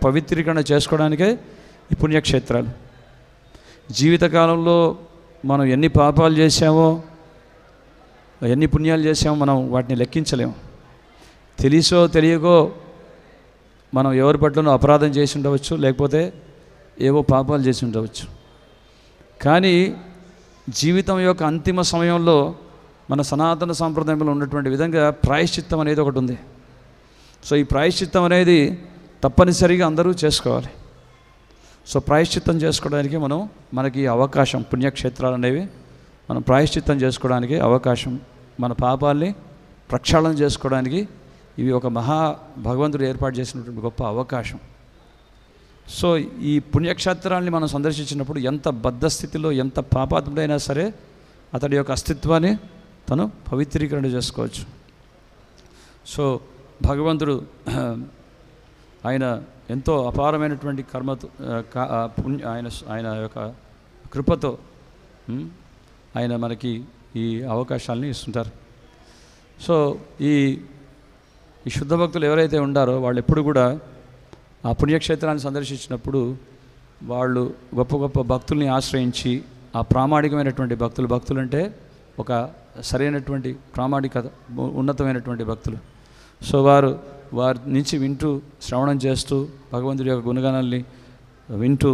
పవిత్రీకరణ చేసుకోవడానికే ఈ పుణ్యక్షేత్రాలు. జీవితకాలంలో మనం ఎన్ని పాపాలు చేశామో, ఎన్ని పుణ్యాలు చేసామో మనం వాటిని లెక్కించలేము. తెలిసో తెలియకో మనం ఎవరి పట్లనో అపరాధం చేసి ఉండవచ్చు, లేకపోతే ఏవో పాపాలు చేసి ఉండవచ్చు. కానీ జీవితం యొక్క అంతిమ సమయంలో మన సనాతన సాంప్రదాయంలో ఉన్నటువంటి విధంగా ప్రాయశ్చిత్తం అనేది ఒకటి ఉంది. సో ఈ ప్రాయశ్చిత్తం అనేది తప్పనిసరిగా అందరూ చేసుకోవాలి. సో ప్రాయశ్చిత్తం చేసుకోవడానికి మనకి అవకాశం, పుణ్యక్షేత్రాలు అనేవి మనం ప్రాయశ్చిత్తం చేసుకోవడానికి అవకాశం, మన పాపాల్ని ప్రక్షాళన చేసుకోవడానికి ఇవి ఒక భగవంతుడు ఏర్పాటు చేసినటువంటి గొప్ప అవకాశం. సో ఈ పుణ్యక్షేత్రాలని మనం సందర్శించినప్పుడు ఎంత బద్ధస్థితిలో, ఎంత పాపాత్ముడైనా సరే అతడి యొక్క అస్తిత్వాన్ని తను పవిత్రీకరణ చేసుకోవచ్చు. సో భగవంతుడు ఆయన ఎంతో అపారమైనటువంటి కర్మతో ఆయన యొక్క కృపతో ఆయన మనకి ఈ అవకాశాలని ఇస్తుంటారు. సో ఈ శుద్ధ భక్తులు ఎవరైతే ఉండారో వాళ్ళు ఎప్పుడు కూడా ఆ పుణ్యక్షేత్రాన్ని సందర్శించినప్పుడు వాళ్ళు గొప్ప గొప్ప భక్తుల్ని ఆశ్రయించి, ఆ ప్రామాణికమైనటువంటి భక్తులు అంటే ఒక సరైనటువంటి ప్రామాణికత, ఉన్నతమైనటువంటి భక్తులు. సో వారి నుంచి వింటూ, శ్రవణం చేస్తూ, భగవంతుడి యొక్క గుణగణాల్ని వింటూ,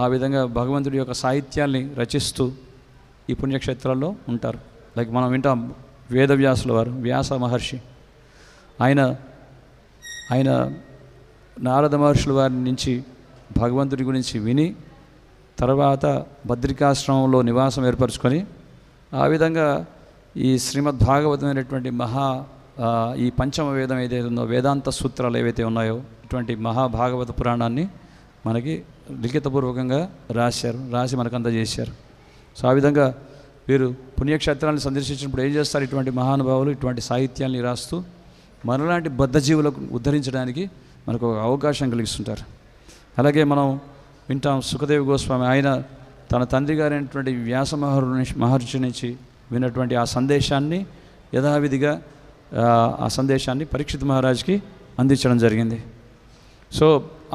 ఆ విధంగా భగవంతుడి యొక్క సాహిత్యాల్ని రచిస్తూ ఈ పుణ్యక్షేత్రాల్లో ఉంటారు. లైక్ మనం వింటాం వేదవ్యాసుల వారు, వ్యాస మహర్షి, ఆయన నారద మహర్షుల వారి నుంచి భగవంతుడి గురించి విని తర్వాత బద్రికాశ్రమంలో నివాసం ఏర్పరచుకొని ఆ విధంగా ఈ శ్రీమద్ భాగవతమైనటువంటి ఈ పంచమ వేదం ఏదైతే ఉందో, వేదాంత సూత్రాలు ఏవైతే ఉన్నాయో, ఇటువంటి మహాభాగవత పురాణాన్ని మనకి లిఖితపూర్వకంగా రాసి మనకు అందజేశారు. సో ఆ విధంగా వీరు పుణ్యక్షేత్రాలను సందర్శించినప్పుడు ఏం చేస్తారు, ఇటువంటి మహానుభావులు ఇటువంటి సాహిత్యాన్ని రాస్తూ మనలాంటి బద్ధజీవులకు ఉద్ధరించడానికి మనకు ఒక అవకాశం కలిగిస్తుంటారు. అలాగే మనం వింటాం సుఖదేవ్ గోస్వామి, ఆయన తన తండ్రి గారైనటువంటి వ్యాస మహర్షి నుంచి విన్నటువంటి ఆ సందేశాన్ని యథావిధిగా ఆ సందేశాన్ని పరీక్షిత్ మహారాజ్కి అందించడం జరిగింది. సో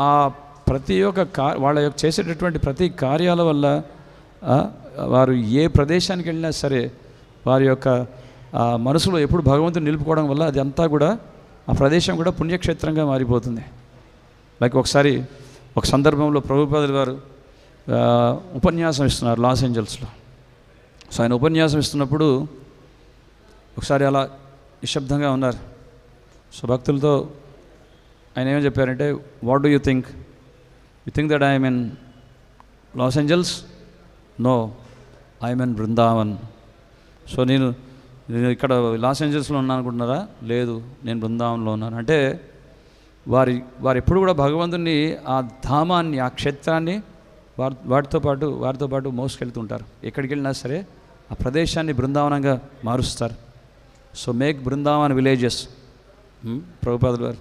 ఆ ప్రతి ఒక్క వాళ్ళ యొక్క చేసేటటువంటి ప్రతి కార్యాల వల్ల వారు ఏ ప్రదేశానికి వెళ్ళినా సరే వారి యొక్క మనసులో ఎప్పుడు భగవంతుని నిలుపుకోవడం వల్ల అది అంతా కూడా ఆ ప్రదేశం కూడా పుణ్యక్షేత్రంగా మారిపోతుంది. లైక్ ఒక సందర్భంలో ప్రభుపాదులు వారు ఉపన్యాసం ఇస్తున్నారు లాస్ ఏంజల్స్లో. సో ఆయన ఉపన్యాసం ఇస్తున్నప్పుడు ఒకసారి అలా నిశ్శబ్దంగా ఉన్నారు. సో భక్తులతో ఆయన ఏమని చెప్పారంటే, what do you think that I'm in Los Angeles no, I'm in Vrindavan. So నేను ఇక్కడ లాస్ ఏంజల్స్లో ఉన్నాను అనుకుంటున్నారా? లేదు, నేను బృందావన్లో ఉన్నాను. అంటే వారు ఎప్పుడు కూడా భగవంతుని ఆ ధామాన్ని, ఆ క్షేత్రాన్ని వారితో పాటు మోసుకెళ్తుంటారు. ఎక్కడికి వెళ్ళినా సరే ఆ ప్రదేశాన్ని బృందావనంగా మారుస్తారు. సో మేక్ బృందావన్ విలేజెస్, ప్రభుపాదులు వారు.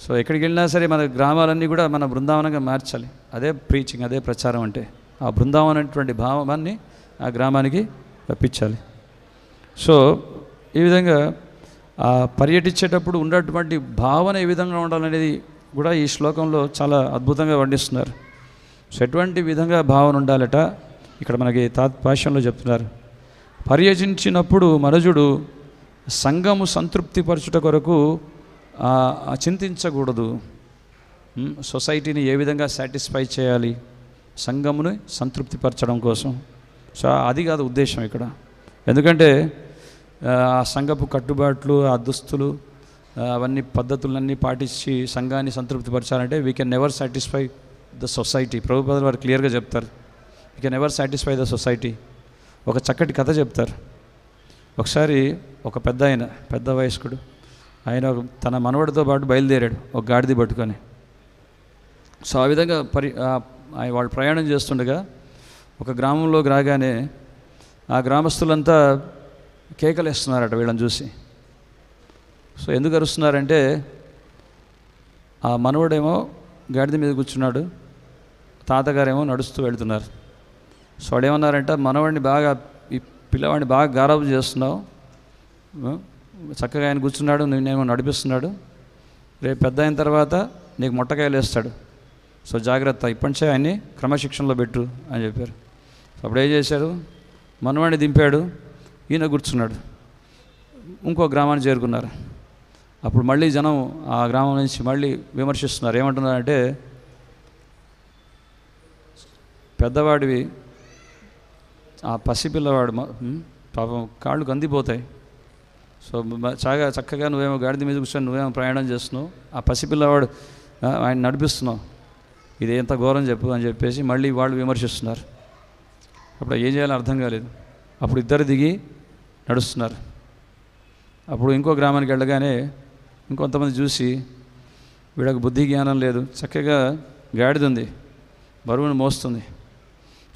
సో ఎక్కడికి వెళ్ళినా సరే మన గ్రామాలన్నీ కూడా మన బృందావనంగా మార్చాలి. అదే ప్రీచింగ్, అదే ప్రచారం. అంటే ఆ బృందావనం అనేటువంటి భావాన్ని ఆ గ్రామానికి రప్పించాలి. సో ఈ విధంగా పర్యటించేటప్పుడు ఉన్నటువంటి భావన ఏ విధంగా ఉండాలనేది కూడా ఈ శ్లోకంలో చాలా అద్భుతంగా వర్ణిస్తున్నారు. సో ఎటువంటి విధంగా భావన ఉండాలట ఇక్కడ మనకి భాష్యంలో చెప్తున్నారు. పర్యటించినప్పుడు మనుజుడు సంఘము సంతృప్తిపరచుట కొరకు చింతించకూడదు. సొసైటీని ఏ విధంగా సాటిస్ఫై చేయాలి, సంఘముని సంతృప్తిపరచడం కోసం. సో అది కాదు ఉద్దేశం ఇక్కడ. ఎందుకంటే ఆ సంఘపు కట్టుబాట్లు, ఆ దుస్తులు, అవన్నీ పద్ధతులన్నీ పాటించి సంఘాన్ని సంతృప్తిపరచాలంటే we can never satisfy the society. ప్రభుపాదులు వారు క్లియర్గా చెప్తారు, we can never satisfy the society. ఒక చక్కటి కథ చెప్తారు. ఒకసారి ఒక పెద్ద వయస్కుడు ఆయన తన మనవడితో పాటు బయలుదేరాడు ఒక గాడిద పట్టుకొని. సో ఆ విధంగా వాళ్ళు ప్రయాణం చేస్తుండగా ఒక గ్రామంలోకి రాగానే ఆ గ్రామస్తులంతా కేకలేస్తున్నారట వీళ్ళని చూసి. సో ఎందుకు అరుస్తున్నారంటే ఆ మనవడేమో గాడిద మీద కూర్చున్నాడు, తాతగారేమో నడుస్తూ వెళ్తున్నారు. సో వాడేమన్నారంటే, ఈ పిల్లవాడిని బాగా గారాబం చేస్తున్నావు, చక్కగా ఆయన కూర్చున్నాడు, నేనేమో నడిపిస్తున్నాడు, రేపు పెద్ద అయిన తర్వాత నీకు మొట్టకాయలు వేస్తాడు, సో జాగ్రత్త, ఇప్పటి నుంచే ఆయన్ని క్రమశిక్షణలో పెట్టు అని చెప్పారు. అప్పుడు ఏం చేశారు, మనవాడిని దింపాడు, ఈయన కూర్చున్నాడు. ఇంకో గ్రామాన్ని చేరుకున్నారు. అప్పుడు మళ్ళీ జనం ఆ గ్రామం నుంచి మళ్ళీ విమర్శిస్తున్నారు. ఏమంటున్నారంటే, పెద్దవాడివి, ఆ పసిపిల్లవాడు పాపం కాళ్ళు కందిపోతాయి, సో చక్కగా నువ్వేమో గాడిద మీద కూర్చొని నువ్వేమో ప్రయాణం చేస్తున్నావు, ఆ పసిపిల్లవాడు ఆయన నడిపిస్తున్నావు, ఇది ఎంత ఘోరం చెప్పు అని చెప్పేసి మళ్ళీ వాళ్ళు విమర్శిస్తున్నారు. అప్పుడు ఏం చేయాలో అర్థం కాలేదు. అప్పుడు ఇద్దరు దిగి నడుస్తున్నారు. అప్పుడు ఇంకో గ్రామానికి వెళ్ళగానే ఇంకొంతమంది చూసి, వీళ్ళకి బుద్ధి జ్ఞానం లేదు, చక్కగా గాడిద ఉంది, బరువును మోస్తుంది,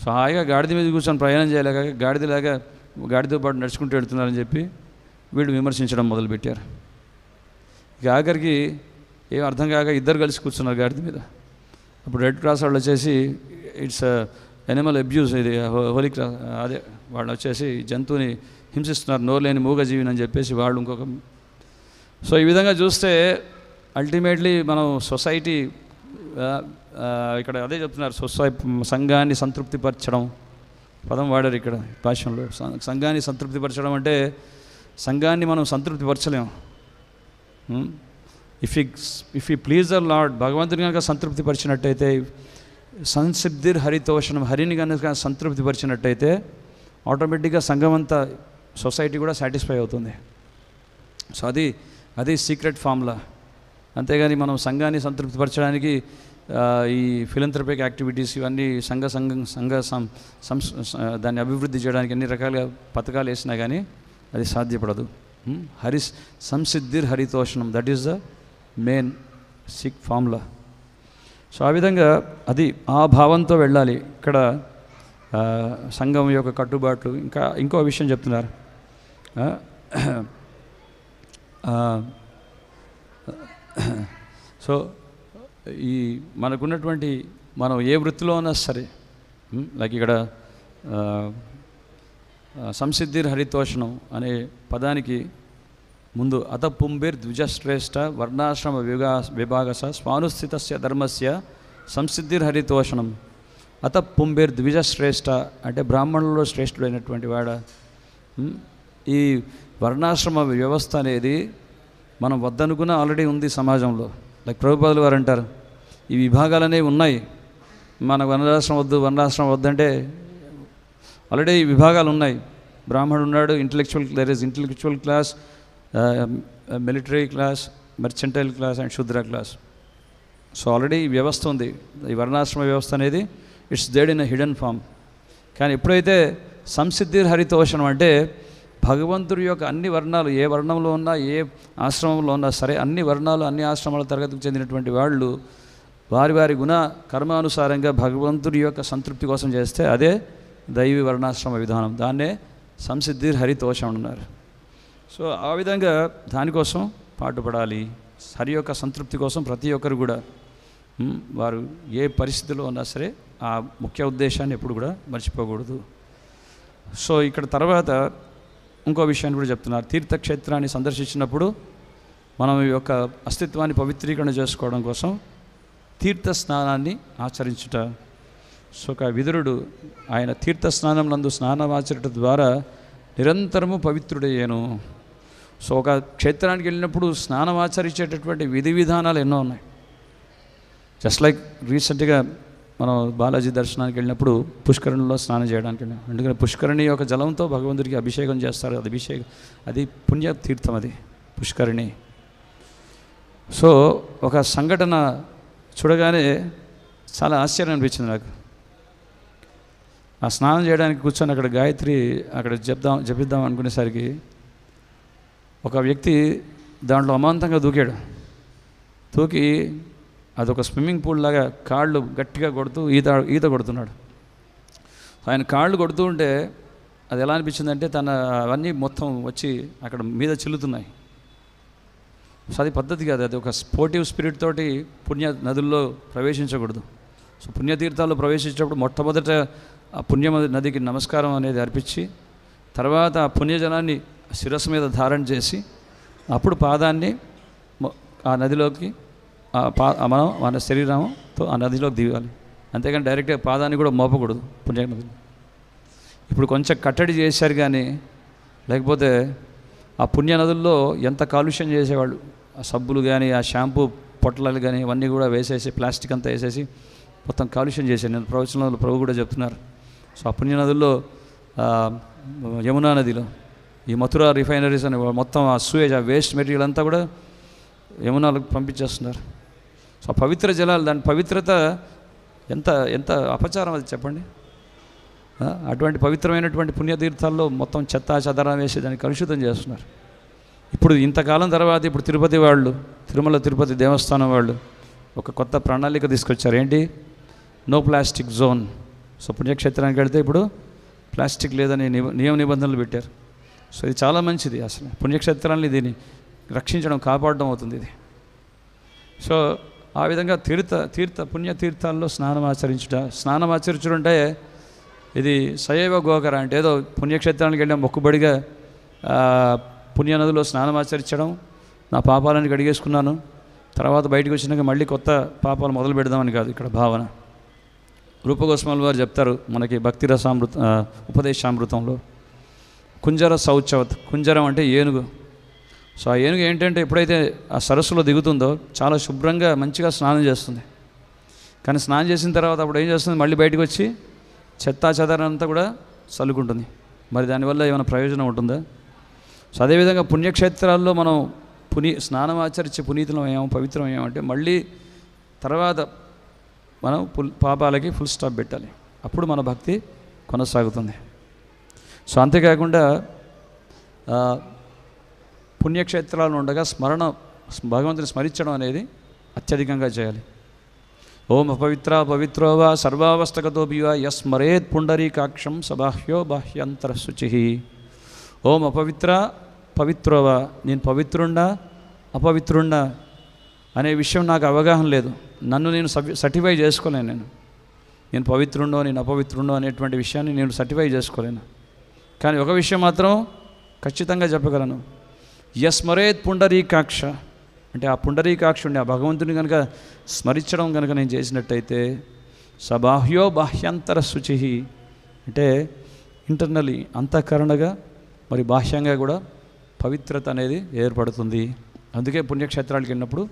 సో హాయిగా గాడిద మీద కూర్చొని ప్రయాణం చేయలేక గాడితో పాటు నడుచుకుంటూ వెళ్తున్నారని చెప్పి వీళ్ళు విమర్శించడం మొదలుపెట్టారు. ఇక ఆఖరికి ఏం అర్థం కాక ఇద్దరు కలిసి కూర్చున్నారు గాడిద మీద. అప్పుడు రెడ్ క్రాస్ వాళ్ళు వచ్చేసి, ఇట్స్ ఎనిమల్ అబ్యూస్, ఇది హోలీ క్రాస్, అదే వాళ్ళు వచ్చేసి జంతువుని హింసిస్తున్నారు, నోరులేని మూగజీవిని అని చెప్పేసి వాళ్ళు ఇంకొక. సో ఈ విధంగా చూస్తే అల్టిమేట్లీ మనం సొసైటీ, ఇక్కడ అదే చెప్తున్నారు, సంఘాన్ని సంతృప్తిపరచడం పదం వాడారు ఇక్కడ భాషలో. సంఘాన్ని సంతృప్తిపరచడం అంటే సంఘాన్ని మనం సంతృప్తిపరచలేము. If you please the lord, భగవంతుని కనుక సంతృప్తిపరిచినట్టయితే, సంసిద్ధిర్ హరితోషణం, హరిని కనుక సంతృప్తిపరిచినట్టయితే ఆటోమేటిక్గా సంఘం అంతా, సొసైటీ కూడా సాటిస్ఫై అవుతుంది. సో అది సీక్రెట్ ఫార్ములా. అంతేగాని మనం సంఘాన్ని సంతృప్తిపరచడానికి ఈ ఫిలంథ్రపిక్ యాక్టివిటీస్ ఇవన్నీ దాన్ని అభివృద్ధి చేయడానికి ఎన్ని రకాలుగా పథకాలు వేసినా కానీ అది సాధ్యపడదు. సంసిద్ధిర్ హరితోషణం, that is the main formula. So ఆ విధంగా ఆ భావంతో వెళ్ళాలి. ఇక్కడ సంఘం యొక్క కట్టుబాట్లు. ఇంకో విషయం చెప్తున్నారు. సో ఈ మనకున్నటువంటి, మనం ఏ వృత్తిలో ఉన్నా సరే, లైక్ ఇక్కడ సంసిద్ధిర్ హరితోషణం అనే పదానికి ముందు అత పుంభిర్ ద్విజశ్రేష్ఠ వర్ణాశ్రమ విభాగస స్వానుస్థితస్య ధర్మస్య సంసిద్ధిర్ హరితోషణం. అత పుంభిర్ ద్విజశ్రేష్ఠ అంటే బ్రాహ్మణులలో శ్రేష్ఠుడైనటువంటి వాడ. ఈ వర్ణాశ్రమ వ్యవస్థ అనేది మనం వద్దనుకున్న ఆల్రెడీ ఉంది సమాజంలో. లైక్ ప్రభుపాదులు వారు అంటారు, ఈ విభాగాలనేవి ఉన్నాయి, మనకు వర్ణాశ్రమం వద్దంటే ఆల్రెడీ ఈ విభాగాలు ఉన్నాయి. బ్రాహ్మణుడు ఉన్నాడు, intellectual class, military class, mercantile class and Shudra class. So already ఈ వ్యవస్థ ఉంది. ఈ వర్ణాశ్రమ వ్యవస్థ అనేది it's there in a hidden form. కానీ ఎప్పుడైతే సంసిద్ధిర్ హరితోషణం అంటే భగవంతుడి యొక్క అన్ని వర్ణాలు, ఏ వర్ణంలో ఉన్నా, ఏ ఆశ్రమంలో ఉన్నా సరే, అన్ని వర్ణాలు, అన్ని ఆశ్రమాల తరగతికి చెందినటువంటి వాళ్ళు వారి వారి గుణ కర్మానుసారంగా భగవంతుడి యొక్క సంతృప్తి కోసం చేస్తే అదే దైవీ వర్ణాశ్రమ విధానం. దాన్నే సంసిద్ధిర్ హరితోషం అన్నారు. సో ఆ విధంగా దానికోసం పాటుపడాలి. హరి యొక్క సంతృప్తి కోసం ప్రతి ఒక్కరు కూడా వారు ఏ పరిస్థితిలో ఉన్నా సరే ఆ ముఖ్య ఉద్దేశాన్ని ఎప్పుడు కూడా మర్చిపోకూడదు. సో ఇక్కడ తర్వాత ఇంకో విషయాన్ని కూడా చెప్తున్నారు. తీర్థక్షేత్రాన్ని సందర్శించినప్పుడు మనం ఈ యొక్క అస్తిత్వాన్ని పవిత్రీకరణ చేసుకోవడం కోసం తీర్థ స్నానాన్ని ఆచరించుట. సో ఒక విదురుడు ఆయన తీర్థ స్నానం నందు స్నానం ఆచరించడం ద్వారా నిరంతరము పవిత్రుడయ్యాను. సో ఒక క్షేత్రానికి వెళ్ళినప్పుడు స్నానం ఆచరించేటటువంటి విధి విధానాలు ఎన్నో ఉన్నాయి. జస్ట్ లైక్ రీసెంట్గా మనం బాలాజీ దర్శనానికి వెళ్ళినప్పుడు పుష్కరిణిలో స్నానం చేయడానికి వెళ్ళాం. ఎందుకంటే పుష్కరిణి యొక్క జలంతో భగవంతుడికి అభిషేకం చేస్తారు. అది పుణ్యతీర్థం, అది పుష్కరిణి. సో ఒక సంఘటన చూడగానే చాలా ఆశ్చర్యం అనిపించింది నాకు. ఆ స్నానం చేయడానికి కూర్చొని అక్కడ గాయత్రి అక్కడ జపిద్దాం అనుకునేసరికి ఒక వ్యక్తి దాంట్లో అమాంతంగా దూకాడు. దూకి అదొక స్విమ్మింగ్ పూల్ లాగా కాళ్ళు గట్టిగా కొడుతూ ఈత కొడుతున్నాడు. ఆయన కాళ్ళు కొడుతూ ఉంటే అది ఎలా అనిపించిందంటే అవన్నీ మొత్తం వచ్చి అక్కడ మీద చిల్లుతున్నాయి. సో అది పద్ధతి కాదు. అది ఒక స్పోర్టివ్ స్పిరిట్ తోటి పుణ్య నదుల్లో ప్రవేశించకూడదు. సో పుణ్యతీర్థాల్లో ప్రవేశించేటప్పుడు మొట్టమొదట ఆ పుణ్య నదికి నమస్కారం అనేది అర్పించి, తర్వాత ఆ పుణ్యజలాన్ని శిరస్సు మీద ధారణ చేసి అప్పుడు పాదాన్ని ఆ నదిలోకి మనం మన శరీరంతో ఆ నదిలోకి దిగాలి. అంతేగాని డైరెక్ట్గా పాదాన్ని కూడా మోపకూడదు పుణ్య నదిలో. ఇప్పుడు కొంచెం కట్టడి చేశారు, కానీ లేకపోతే ఆ పుణ్య నదుల్లో ఎంత కాలుష్యం చేసేవాళ్ళు. ఆ సబ్బులు కానీ, ఆ షాంపూ పొట్లాలు కానీ ఇవన్నీ కూడా వేసేసి, ప్లాస్టిక్ అంతా వేసేసి మొత్తం కాలుష్యం చేశారు. నేను ప్రవచనంలో ప్రభు కూడా చెప్తున్నారు. సో ఆ పుణ్య నదుల్లో యమునా నదిలో ఈ మథురా రిఫైనరీస్ అని మొత్తం ఆ సూయేజ్, ఆ వేస్ట్ మెటీరియల్ అంతా కూడా యమునాలకు పంపించేస్తున్నారు. సో ఆ పవిత్ర జలాలు, దాని పవిత్రత ఎంత ఎంత అపచారం అది చెప్పండి. అటువంటి పవిత్రమైనటువంటి పుణ్యతీర్థాల్లో మొత్తం చెత్త చెదరం వేసి దాన్ని కలుషితం చేస్తున్నారు. ఇప్పుడు ఇంతకాలం తర్వాత ఇప్పుడు తిరుపతి వాళ్ళు, తిరుమల తిరుపతి దేవస్థానం వాళ్ళు ఒక కొత్త ప్రణాళిక తీసుకొచ్చారు. ఏంటి? No plastic zone. సో పుణ్యక్షేత్రానికి వెళ్తే ఇప్పుడు ప్లాస్టిక్ లేదని నియమ నిబంధనలు పెట్టారు. సో ఇది చాలా మంచిది. అసలు పుణ్యక్షేత్రాన్ని దీన్ని రక్షించడం, కాపాడడం అవుతుంది ఇది. సో ఆ విధంగా పుణ్యతీర్థాల్లో స్నానం ఆచరించడం అంటే ఇది సయైవ గోకర, అంటే ఏదో పుణ్యక్షేత్రానికి వెళ్ళిన మొక్కుబడిగా పుణ్యనదిలో స్నానం ఆచరించడం, నా పాపాలను కడిగేసుకున్నాను, తర్వాత బయటకు వచ్చినాక మళ్ళీ కొత్త పాపాలు మొదలు పెడదామని కాదు ఇక్కడ భావన. రూపగోస్వామి వారు చెప్తారు మనకి భక్తి ఉపదేశామృతంలో, కుంజర శౌచవత్. కుంజరం అంటే ఏనుగు. సో ఆ ఏనుగు ఏంటంటే ఎప్పుడైతే ఆ సరస్సులో దిగుతుందో చాలా శుభ్రంగా మంచిగా స్నానం చేస్తుంది. కానీ స్నానం చేసిన తర్వాత అప్పుడు ఏం చేస్తుంది? మళ్ళీ బయటకు వచ్చి చెత్తా చెదారంతా కూడా చల్లుకుంటుంది. మరి దానివల్ల ఏమైనా ప్రయోజనం ఉంటుందా? సో అదేవిధంగా పుణ్యక్షేత్రాల్లో మనం స్నానం ఆచరించి పునీతులం అయ్యాము, పవిత్రం అయ్యామంటే మళ్ళీ తర్వాత మనం పాపాలకి ఫుల్ స్టాప్ పెట్టాలి. అప్పుడు మన భక్తి కొనసాగుతుంది. సో అంతేకాకుండా పుణ్యక్షేత్రాలు ఉండగా భగవంతుని స్మరించడం అనేది అత్యధికంగా చేయాలి. ఓం అపవిత్ర పవిత్రోవా సర్వావస్థగతోపివా యస్మరేత్ పుండరీకాక్షం సబాహ్యో బాహ్యంతర శుచి. ఓం అపవిత్ర పవిత్రోవా, నేను పవిత్రుండా అపవిత్రుండా అనే విషయం నాకు అవగాహన లేదు. నన్ను నేను సర్టిఫై చేసుకోలేను. నేను పవిత్రుండో నేను అపవిత్రుండో అనేటువంటి విషయాన్ని నేను సర్టిఫై చేసుకోలేను. కానీ ఒక విషయం మాత్రం ఖచ్చితంగా చెప్పగలను, యస్మరేత్ పుండరీకాక్ష అంటే ఆ పుండరీకాక్షుడిని, ఆ భగవంతుని కనుక స్మరించడం కనుక నేను చేసినట్టయితే సబాహ్యో బాహ్యంతర శుచి అంటే ఇంటర్నలీ అంతఃకరణగా మరి బాహ్యంగా కూడా పవిత్రత అనేది ఏర్పడుతుంది. అందుకే పుణ్యక్షేత్రాలకు వెళ్ళినప్పుడు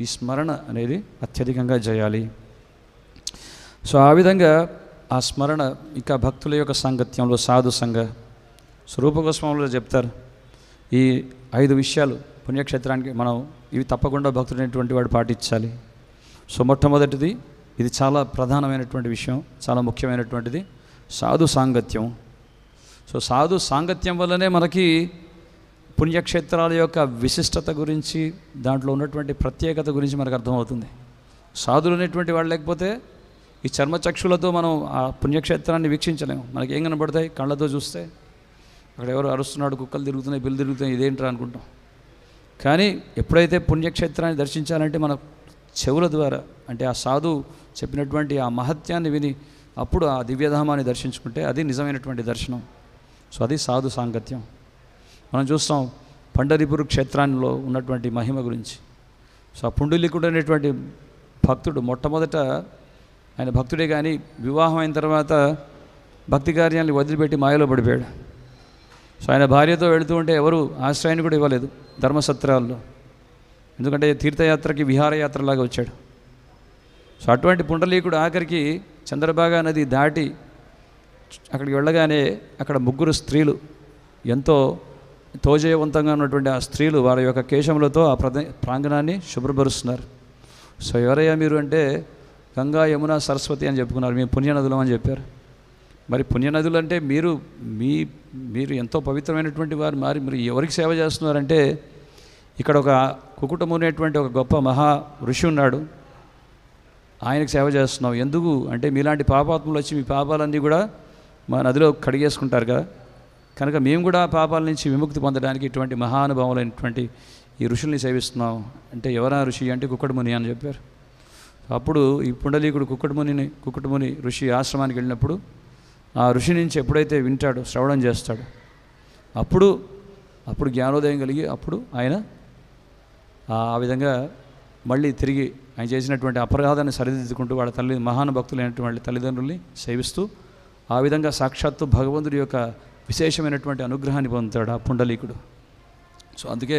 ఈ స్మరణ అనేది అత్యధికంగా చేయాలి. సో ఆ విధంగా ఆ స్మరణ ఇంకా భక్తుల యొక్క సాంగత్యంలో సాధు సంఘ స్వరూపగోస్వాములు చెప్తారు. ఈ 5 విషయాలు పుణ్యక్షేత్రానికి మనం ఇవి తప్పకుండా భక్తుడైనటువంటి వాడు పాటించాలి. సో మొట్టమొదటిది, ఇది చాలా ప్రధానమైనటువంటి విషయం, చాలా ముఖ్యమైనటువంటిది, సాధు సాంగత్యం. సో సాధు సాంగత్యం వల్లనే మనకి పుణ్యక్షేత్రాల యొక్క విశిష్టత గురించి, దాంట్లో ఉన్నటువంటి ప్రత్యేకత గురించి మనకు అర్థమవుతుంది. సాధులు అనేటువంటి వాళ్ళు లేకపోతే ఈ చర్మచక్షులతో మనం ఆ పుణ్యక్షేత్రాన్ని వీక్షించలేము. మనకి ఏం కనబడతాయి? కళ్ళతో చూస్తే అక్కడ ఎవరు అరుస్తున్నాడు, కుక్కలు తిరుగుతున్నాయి, బిల్లు తిరుగుతున్నాయి, ఇదేంట్రా అనుకుంటాం. కానీ ఎప్పుడైతే పుణ్యక్షేత్రాన్ని దర్శించాలంటే మన చెవుల ద్వారా, అంటే ఆ సాధు చెప్పినటువంటి ఆ మహత్యాన్ని విని అప్పుడు ఆ దివ్యధామాన్ని దర్శించుకుంటే అది నిజమైనటువంటి దర్శనం. సో అది సాధు సాంగత్యం. మనం చూస్తాం పండరిపూర్ క్షేత్రంలో ఉన్నటువంటి మహిమ గురించి. సో ఆ పుండలీకుడు అనేటువంటి భక్తుడు మొట్టమొదట ఆయన భక్తుడే, కానీ వివాహం అయిన తర్వాత భక్తి కార్యాన్ని వదిలిపెట్టి మాయలో పడిపోయాడు. సో ఆయన భార్యతో వెళుతూ ఉంటే ఎవరు ఆశ్రయాన్ని కూడా ఇవ్వలేదు ధర్మసత్రాల్లో, ఎందుకంటే తీర్థయాత్రకి విహారయాత్రలాగా వచ్చాడు. సో అటువంటి పుండలీకుడు ఆఖరికి చంద్రభాగా నది దాటి అక్కడికి వెళ్ళగానే అక్కడ ముగ్గురు స్త్రీలు, ఎంతో తోజయవంతంగా ఉన్నటువంటి ఆ స్త్రీలు వారి యొక్క కేశములతో ఆ ప్రాంగణాన్ని శుభ్రపరుస్తున్నారు. సో ఎవరయ్యా మీరు అంటే గంగా, యమున, సరస్వతి అని చెప్పుకున్నారు. మేము పుణ్యనదులం అని చెప్పారు. మరి పుణ్యనదులు అంటే మీరు ఎంతో పవిత్రమైనటువంటి వారు, మీరు ఎవరికి సేవ చేస్తున్నారంటే ఇక్కడ ఒక కుకుటముని అనేటువంటి ఒక గొప్ప మహా ఋషి ఉన్నాడు, ఆయనకు సేవ చేస్తున్నాం. ఎందుకు అంటే మీలాంటి పాపాత్ములు వచ్చి మీ పాపాలన్నీ కూడా మా నదిలో కడిగేసుకుంటారు కదా, కనుక మేము కూడా పాపాల నుంచి విముక్తి పొందడానికి ఇటువంటి మహానుభావులైనటువంటి ఈ ఋషుల్ని సేవిస్తున్నాం. అంటే ఎవరా ఋషి అంటే కుక్కటముని అని చెప్పారు. అప్పుడు ఈ పుండలీకుడు కుక్కటముని ఋషి ఆశ్రమానికి వెళ్ళినప్పుడు ఆ ఋషి నుంచి ఎప్పుడైతే వింటాడో, శ్రవణం చేస్తాడు, అప్పుడు జ్ఞానోదయం కలిగి అప్పుడు ఆయన ఆ విధంగా మళ్ళీ తిరిగి ఆయన చేసినటువంటి అపరాధాన్ని సరిదిద్దుకుంటూ వాళ్ళ మహానుభక్తులైనటువంటి తల్లిదండ్రుల్ని సేవిస్తూ ఆ విధంగా సాక్షాత్తు భగవంతుడి యొక్క విశేషమైనటువంటి అనుగ్రహాన్ని పొందుతాడు ఆ పుండలీకుడు. సో అందుకే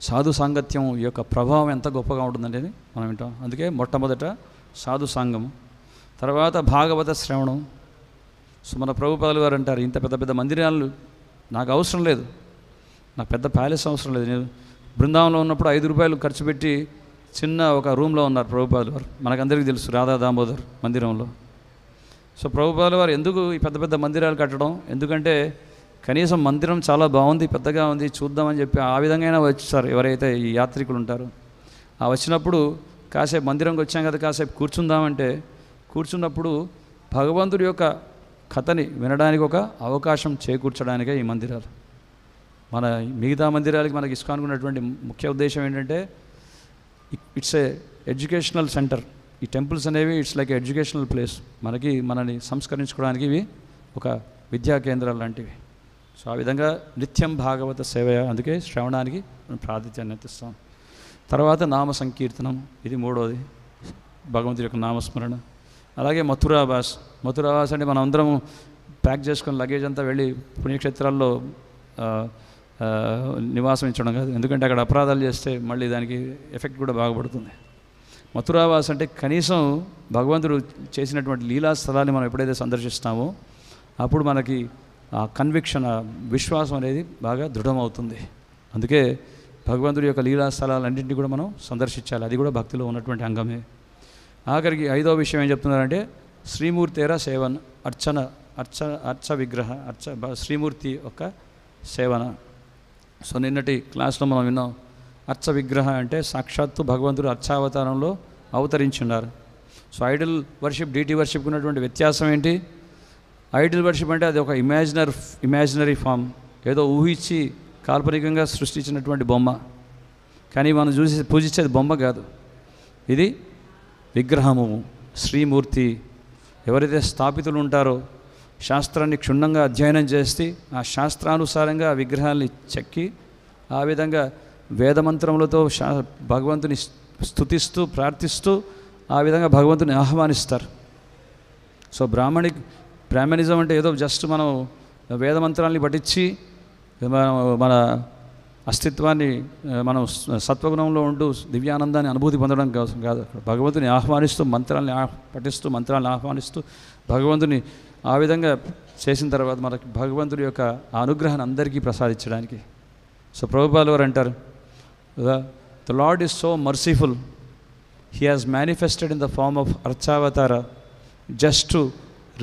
సాధు సాంగత్యం యొక్క ప్రభావం ఎంత గొప్పగా ఉంటుందనేది మనం వింటాం. అందుకే మొట్టమొదట సాధు సాంగము, తర్వాత భాగవత శ్రవణం. సో మన ప్రభుపాదులు వారు అంటారు, ఇంత పెద్ద పెద్ద మందిరాలు నాకు అవసరం లేదు, నాకు పెద్ద ప్యాలెస్ అవసరం లేదు. నేను బృందావనంలో ఉన్నప్పుడు 5 రూపాయలు ఖర్చు పెట్టి చిన్న ఒక రూమ్లో ఉన్నారు ప్రభుపాదులు వారు. మనకందరికీ తెలుసు రాధా దామోదర్ మందిరంలో. సో ప్రభుపాదులు వారు ఎందుకు ఈ పెద్ద పెద్ద మందిరాలు కట్టడం, ఎందుకంటే కనీసం మందిరం చాలా బాగుంది, పెద్దగా ఉంది, చూద్దామని చెప్పి ఆ విధంగా వచ్చారు ఎవరైతే ఈ యాత్రికులు ఉంటారో. ఆ వచ్చినప్పుడు కాసేపు మందిరంకి వచ్చాం కదా, కాసేపు కూర్చుందామంటే కూర్చున్నప్పుడు భగవంతుడి యొక్క కథని వినడానికి ఒక అవకాశం చేకూర్చడానికే ఈ మందిరాలు. మన మిగతా మందిరాలకి మనకి ఇస్కాన్కు ఉన్నటువంటి ముఖ్య ఉద్దేశం ఏంటంటే ఇట్స్ ఏ ఎడ్యుకేషనల్ సెంటర్. ఈ టెంపుల్స్ అనేవి ఇట్స్ లైక్ ఎడ్యుకేషనల్ ప్లేస్. మనని సంస్కరించుకోవడానికి ఇవి ఒక విద్యా కేంద్రాలు లాంటివి. సో ఆ విధంగా నిత్యం భాగవత సేవ, అందుకే శ్రవణానికి మనం ప్రాధాన్యత ఇస్తాం. తర్వాత నామ సంకీర్తనం, ఇది మూడోది, భగవంతుడి యొక్క నామస్మరణ. అలాగే మథురావాస్ అంటే మనం అందరం ప్యాక్ చేసుకొని లగేజ్ అంతా వెళ్ళి పుణ్యక్షేత్రాల్లో నివాసం ఇచ్చడం కాదు, ఎందుకంటే అక్కడ అపరాధాలు చేస్తే మళ్ళీ దానికి ఎఫెక్ట్ కూడా బాగుపడుతుంది. మథురావాస్ అంటే కనీసం భగవంతుడు చేసినటువంటి లీలా స్థలాన్ని మనం ఎప్పుడైతే సందర్శిస్తామో అప్పుడు మనకి ఆ కన్విక్షన్, ఆ విశ్వాసం అనేది బాగా దృఢమవుతుంది. అందుకే భగవంతుడి యొక్క లీలా స్థలాలన్నింటినీ కూడా మనం సందర్శించాలి, అది కూడా భక్తిలో ఉన్నటువంటి అంగమే. ఆఖరికి 5వ విషయం ఏం చెప్తున్నారంటే శ్రీమూర్తేరా సేవన్, అర్చ విగ్రహ శ్రీమూర్తి యొక్క సేవన. సో నిన్నటి క్లాస్లో మనం విన్నాం, అర్చ విగ్రహ అంటే సాక్షాత్తు భగవంతుడు అర్చావతారంలో అవతరించున్నారు. So idol worship, deity worship ఉన్నటువంటి వ్యత్యాసం ఏంటి? ఐడల్ వర్షిప్ అంటే అది ఒక ఇమాజినరీ ఫామ్, ఏదో ఊహించి కాల్పనికంగా సృష్టించినటువంటి బొమ్మ. కానీ మనం పూజించేది బొమ్మ కాదు, ఇది విగ్రహము, శ్రీమూర్తి. ఎవరైతే స్థాపితులు ఉంటారో శాస్త్రాన్ని క్షుణ్ణంగా అధ్యయనం చేసి ఆ శాస్త్రానుసారంగా ఆ విగ్రహాన్ని చెక్కి ఆ విధంగా వేదమంత్రములతో భగవంతుని స్తుతిస్తూ ప్రార్థిస్తూ ఆ విధంగా భగవంతుని ఆహ్వానిస్తారు. సో బ్రాహ్మణిజం అంటే ఏదో జస్ట్ మనం వేదమంత్రాన్ని పఠించి మన అస్తిత్వాన్ని మనం సత్వగుణంలో ఉంటూ దివ్యానందాన్ని అనుభూతి పొందడం కోసం కాదు. భగవంతుని ఆహ్వానిస్తూ మంత్రాన్ని పఠిస్తూ మంత్రాలను ఆహ్వానిస్తూ భగవంతుని ఆ విధంగా చేసిన తర్వాత మనకి భగవంతుడి యొక్క అనుగ్రహాన్ని అందరికీ ప్రసాదించడానికి. సో ప్రభుపాదులు వారు అంటారు, the lord is so merciful, he has manifested in the form of అర్చావతార just to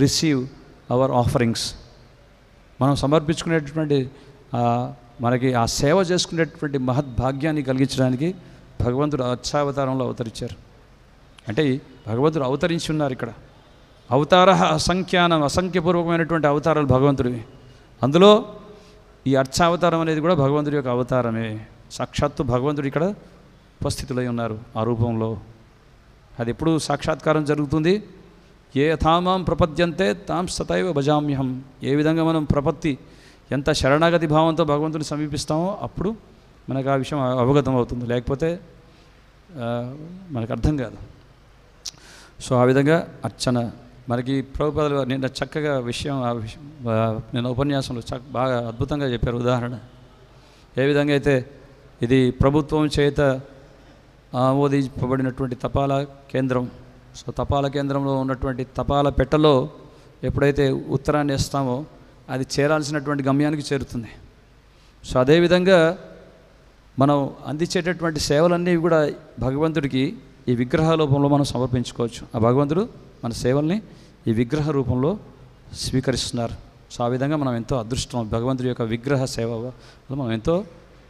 receive our offerings. మనం సమర్పించుకునేటటువంటి మనకి ఆ సేవ చేసుకునేటువంటి మహద్భాగ్యాన్ని కలిగించడానికి భగవంతుడు అర్చావతారంలో అవతరించారు. అంటే భగవంతుడు అవతరించి ఉన్నారు ఇక్కడ. అవతార అసంఖ్యానం, అసంఖ్యపూర్వకమైనటువంటి అవతారాలు భగవంతుడివి. అందులో ఈ అర్చావతారం అనేది కూడా భగవంతుడి యొక్క అవతారమే. సాక్షాత్తు భగవంతుడు ఇక్కడ ఉపస్థితులై ఉన్నారు ఆ రూపంలో. అది ఎప్పుడు సాక్షాత్కారం జరుగుతుంది? ఏ యథామాం ప్రపద్యంతే తాం సతైవ భజామ్యహం. ఏ విధంగా మనం ప్రపత్తి ఎంత శరణాగతి భావంతో భగవంతుని సమీపిస్తామో అప్పుడు మనకు ఆ విషయం అవగతం అవుతుంది, లేకపోతే మనకు అర్థం కాదు. సో ఆ విధంగా అర్చన మనకి ప్రభుపాదులు నిన్న చక్కగా నిన్న ఉపన్యాసంలో బాగా అద్భుతంగా చెప్పారు. ఉదాహరణ ఏ విధంగా అయితే ఇది ప్రభుత్వం చేత ఆమోదింపబడినటువంటి తపాలా కేంద్రం. సో తపాలా కేంద్రంలో ఉన్నటువంటి తపాలా పెట్టెలో ఎప్పుడైతే ఉత్తరాన్ని వేస్తామో అది చేరాల్సినటువంటి గమ్యానికి చేరుతుంది. సో అదేవిధంగా మనం అందించేటటువంటి సేవలన్నీ కూడా భగవంతుడికి ఈ విగ్రహ రూపంలో మనం సమర్పించుకోవచ్చు. ఆ భగవంతుడు మన సేవల్ని ఈ విగ్రహ రూపంలో స్వీకరిస్తున్నారు. సో ఆ విధంగా మనం ఎంతో అదృష్టం. భగవంతుడి యొక్క విగ్రహ సేవ వల్ల మనం ఎంతో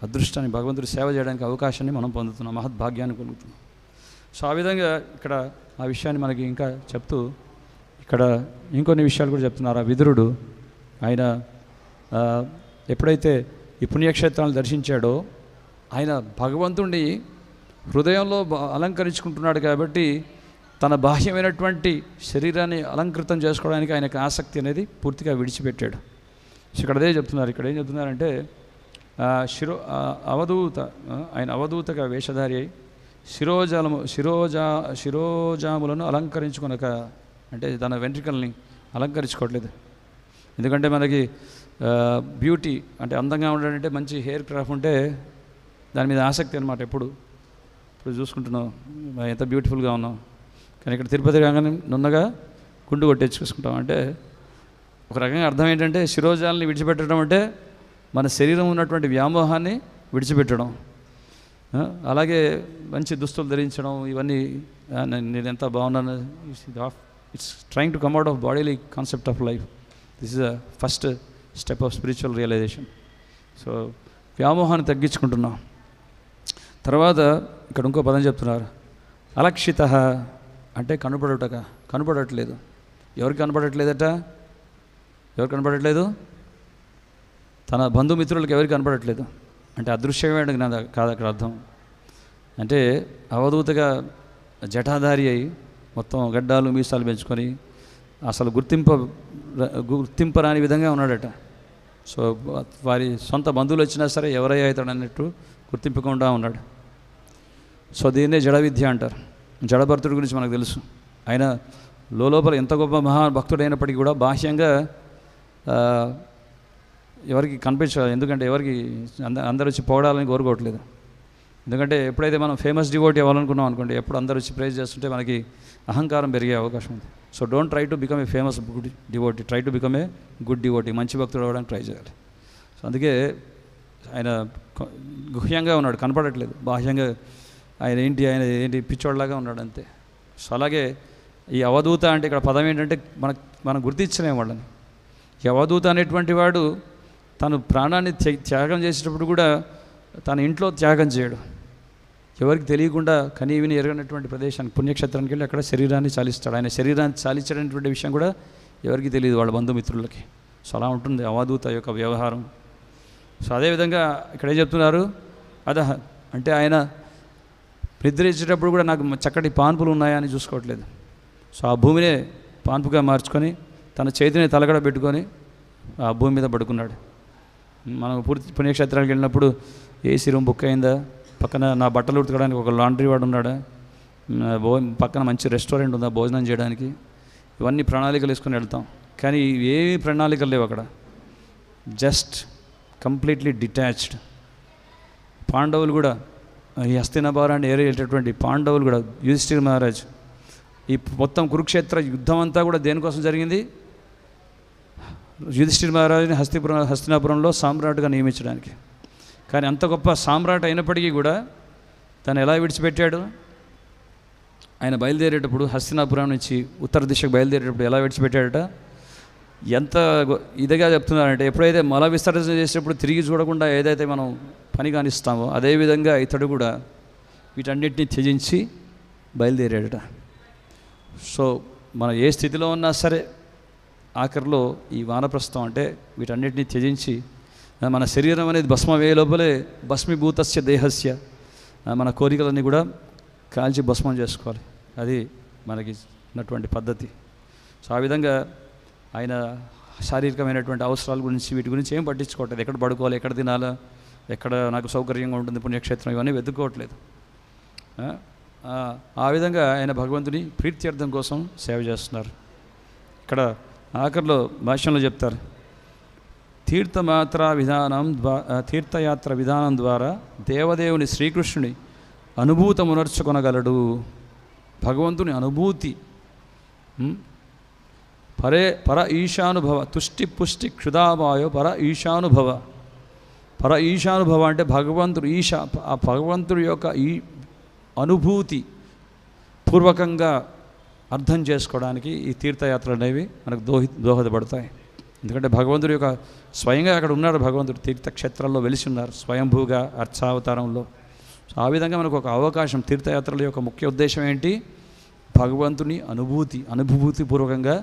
అదృష్టాన్ని, భగవంతుడి సేవ చేయడానికి అవకాశాన్ని మనం పొందుతున్నాం, మహద్భాగ్యాన్ని పొందుతున్నాం. సో ఆ విధంగా ఇక్కడ ఆ విషయాన్ని మనకి ఇంకా చెప్తూ ఇక్కడ ఇంకొన్ని విషయాలు కూడా చెప్తున్నారు. ఆ విదురుడు ఆయన ఎప్పుడైతే ఈ పుణ్యక్షేత్రాలను దర్శించాడో ఆయన భగవంతుడిని హృదయంలో అలంకరించుకుంటున్నాడు కాబట్టి తన బాహ్యమైనటువంటి శరీరాన్ని అలంకృతం చేసుకోవడానికి ఆయనకు ఆసక్తి అనేది పూర్తిగా విడిచిపెట్టాడు. సో ఇక్కడ అదే చెప్తున్నారు. ఇక్కడ ఏం చెప్తున్నారంటే ఆయన అవధూతగా వేషధారి అయి శిరోజాములను అలంకరించుకొనక, అంటే తన వెంట్రుకల్ని అలంకరించుకోవట్లేదు. ఎందుకంటే మనకి బ్యూటీ అంటే అందంగా ఉండాలంటే మంచి హెయిర్ క్రాఫ్ట్ ఉంటే దాని మీద ఆసక్తి అనమాట. ఇప్పుడు చూసుకుంటున్నాం ఎంత బ్యూటిఫుల్గా ఉన్నాం, కానీ ఇక్కడ తిరుపతి రాగానే నున్నగా గుండు కొట్టేసుకుంటాం. అంటే ఒక రకంగా అర్థం ఏంటంటే శిరోజాలని విడిచిపెట్టడం అంటే మన శరీరం ఉన్నటువంటి వ్యామోహాన్ని విడిచిపెట్టడం. అలాగే మంచి దుస్తులు ధరించడం, ఇవన్నీ నేను ఎంత బాగున్నాను, it's trying to come out of bodily concept of life. This is the first step of spiritual realisation. So వ్యామోహాన్ని తగ్గించుకుంటున్నాం. తర్వాత ఇక్కడ ఇంకో పదం చెప్తున్నారు, అలక్షిత అంటే కనపడట్లేదు. ఎవరికి కనపడట్లేదట? ఎవరు కనపడట్లేదు? తన బంధుమిత్రులకు ఎవరికి కనపడట్లేదు. అంటే అదృశ్యమైన కాదు అక్కడ అర్థం. అంటే అవధూతగా జటాధారి అయి మొత్తం గడ్డాలు మీసాలు పెంచుకొని అసలు గుర్తింపరాని విధంగా ఉన్నాడట. సో వారి సొంత బంధువులు వచ్చినా సరే ఎవరయ్యా అవుతాడు అన్నట్టు గుర్తింపకుండా ఉన్నాడు. సో దీన్నే జడ విద్య అంటారు. జడభర్తుడి గురించి మనకు తెలుసు. ఆయన లోపల ఎంత గొప్ప మహాభక్తుడైనప్పటికీ కూడా బాహ్యంగా ఎవరికి కనిపించాలి. ఎందుకంటే ఎవరికి అందరు వచ్చి పొగడాలని కోరుకోవట్లేదు. ఎందుకంటే ఎప్పుడైతే మనం ఫేమస్ డివోటీ అవ్వాలనుకున్నాం అనుకోండి, ఎప్పుడు అందరు వచ్చి ప్రైజ్ చేస్తుంటే మనకి అహంకారం పెరిగే అవకాశం ఉంది. So don't try to become a famous good devotee, try to become a good devotee. మంచి భక్తుడు అవ్వడానికి ట్రై చేయాలి. సో అందుకే ఆయన గుహ్యంగా ఉన్నాడు, కనపడట్లేదు. బాహ్యంగా ఆయన ఏంటి పిచ్చోళ్ళలాగా ఉన్నాడు అంతే. సో అలాగే ఈ అవధూత అంటే ఇక్కడ పదం ఏంటంటే మనం గుర్తించలేము వాళ్ళని. ఈ అవధూత అనేటువంటి వాడు తను ప్రాణాన్ని త్యాగం చేసేటప్పుడు కూడా తన ఇంట్లో త్యాగం చేయడు. ఎవరికి తెలియకుండా కనీవిని ఎరగనటువంటి ప్రదేశానికి పుణ్యక్షేత్రానికి వెళ్ళి అక్కడ శరీరాన్ని చాలిస్తాడు. ఆయన శరీరాన్ని చాలించడానికి విషయం కూడా ఎవరికి తెలియదు, వాళ్ళ బంధుమిత్రులకి. సో అలా ఉంటుంది అవధూత యొక్క వ్యవహారం. సో అదేవిధంగా ఇక్కడ ఏం చెప్తున్నారు, అంటే ఆయన నిద్రించేటప్పుడు కూడా నాకు చక్కటి పాన్పులు ఉన్నాయా అని చూసుకోవట్లేదు. సో ఆ భూమినే పాన్పుగా మార్చుకొని తన చేతిని తలగడ పెట్టుకొని ఆ భూమి మీద పడుకున్నాడు. మనం పూర్తి పుణ్యక్షేత్రాలకు వెళ్ళినప్పుడు ఏసీ రూమ్ బుక్ అయిందా, పక్కన నా బట్టలు ఉతకడానికి ఒక లాండ్రీ వాడు ఉన్నాడా, పక్కన మంచి రెస్టారెంట్ ఉందా భోజనం చేయడానికి, ఇవన్నీ ప్రణాళికలు వేసుకొని వెళ్తాం. కానీ ఏమీ ప్రణాళికలు లేవు అక్కడ. Just completely detached. పాండవులు కూడా ఈ హస్తినాపురాన్ని ఏరేటటువంటి పాండవులు కూడా, యుధిష్ఠిర మహారాజ్, ఈ మొత్తం కురుక్షేత్ర యుద్ధం అంతా కూడా దేనికోసం జరిగింది? యుధిష్ఠిర మహారాజుని హస్తినాపురంలో సామ్రాట్గా నియమించడానికి. కానీ అంత గొప్ప సామ్రాట్ అయినప్పటికీ కూడా తను ఎలా విడిచిపెట్టాడు? ఆయన బయలుదేరేటప్పుడు హస్తినాపురం నుంచి ఉత్తర దిశకు బయలుదేరేటప్పుడు ఎలా విడిచిపెట్టాడట? ఎంత ఇదిగా చెప్తున్నారంటే, ఎప్పుడైతే మల విసర్జన చేసేటప్పుడు తిరిగి చూడకుండా ఏదైతే మనం పని కానిస్తామో, అదేవిధంగా ఇతడు కూడా వీటన్నిటిని త్యజించి బయలుదేరాడట. సో మనం ఏ స్థితిలో ఉన్నా సరే ఆఖరిలో ఈ వానప్రస్థం అంటే వీటన్నిటిని త్యజించి మన శరీరం అనేది భస్మమయ్యే లోపలే భస్మీభూతస్య దేహస్య, మన కోరికలన్నీ కూడా కాల్చి భస్మం చేసుకోవాలి. అది మనకి ఉన్నటువంటి పద్ధతి. సో ఆ విధంగా ఆయన శారీరకమైనటువంటి అవసరాల గురించి వీటి గురించి ఏం పట్టించుకోవట్లేదు. ఎక్కడ పడుకోవాలి, ఎక్కడ తినాలా, ఎక్కడ నాకు సౌకర్యంగా ఉంటుంది పుణ్యక్షేత్రం, ఇవన్నీ వెతుక్కోవట్లేదు. ఆ విధంగా ఆయన భగవంతుని ప్రీత్యర్థం కోసం సేవ చేస్తున్నారు. ఇక్కడ ఆఖరిలో భాష్యంలో చెప్తారు, తీర్థయాత్ర విధానం ద్వారా దేవదేవుని శ్రీకృష్ణుని అనుభూతమునర్చుకొనగలడు. భగవంతుని అనుభూతి పర ఈశానుభవ తుష్టి పుష్టి క్షుదామాయో పర ఈశానుభవ. పర ఈశానుభవ అంటే భగవంతుడు ఆ భగవంతుడి యొక్క ఈ అనుభూతి పూర్వకంగా అర్థం చేసుకోవడానికి ఈ తీర్థయాత్రలు అనేవి మనకు దోహదపడతాయి. ఎందుకంటే భగవంతుడి యొక్క స్వయంగా అక్కడ ఉన్నాడు, భగవంతుడు తీర్థక్షేత్రాల్లో వెలిసి ఉన్నారు స్వయంభూగా అర్చావతారంలో. సో ఆ విధంగా మనకు ఒక అవకాశం. తీర్థయాత్రల యొక్క ముఖ్య ఉద్దేశం ఏంటి? భగవంతుని అనుభూతిపూర్వకంగా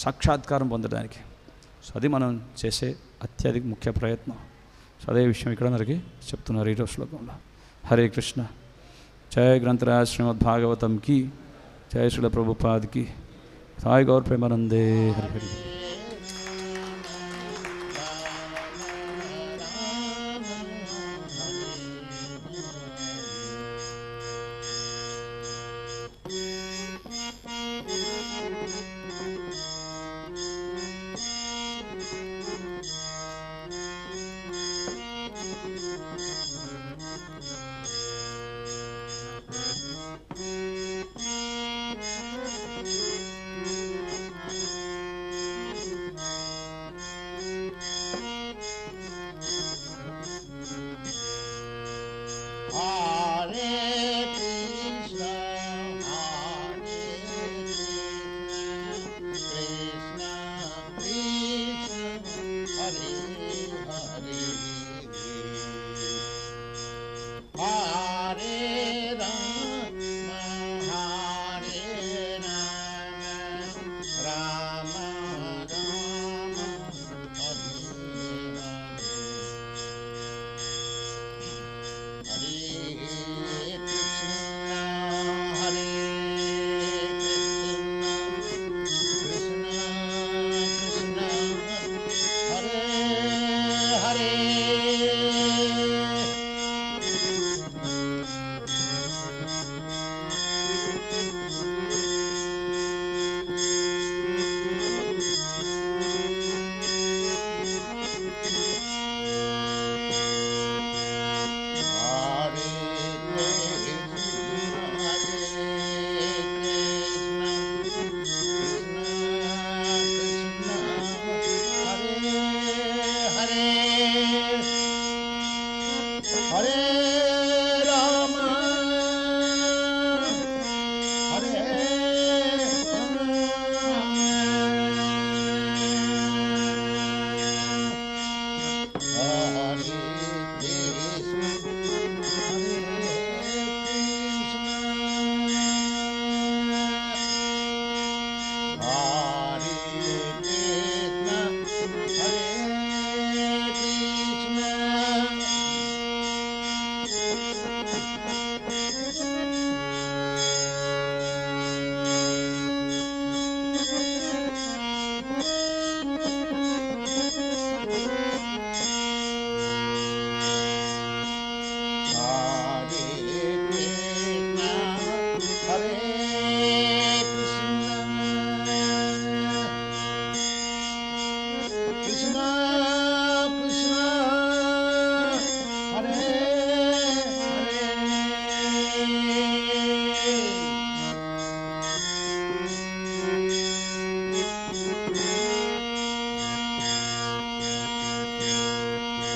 సాక్షాత్కారం పొందడానికి. సో అది మనం చేసే అత్యధిక ముఖ్య ప్రయత్నం. సో అదే విషయం ఇక్కడ మనకి చెప్తున్నారు ఈరోజు శ్లోకంలో. హరే కృష్ణ. జయ గ్రంథరాజ్ శ్రీమద్ భాగవతం కి, జయ శ్రీల ప్రభుపాద్ కి, సాయి గౌర్ ప్రేమానందే. హరి హరి.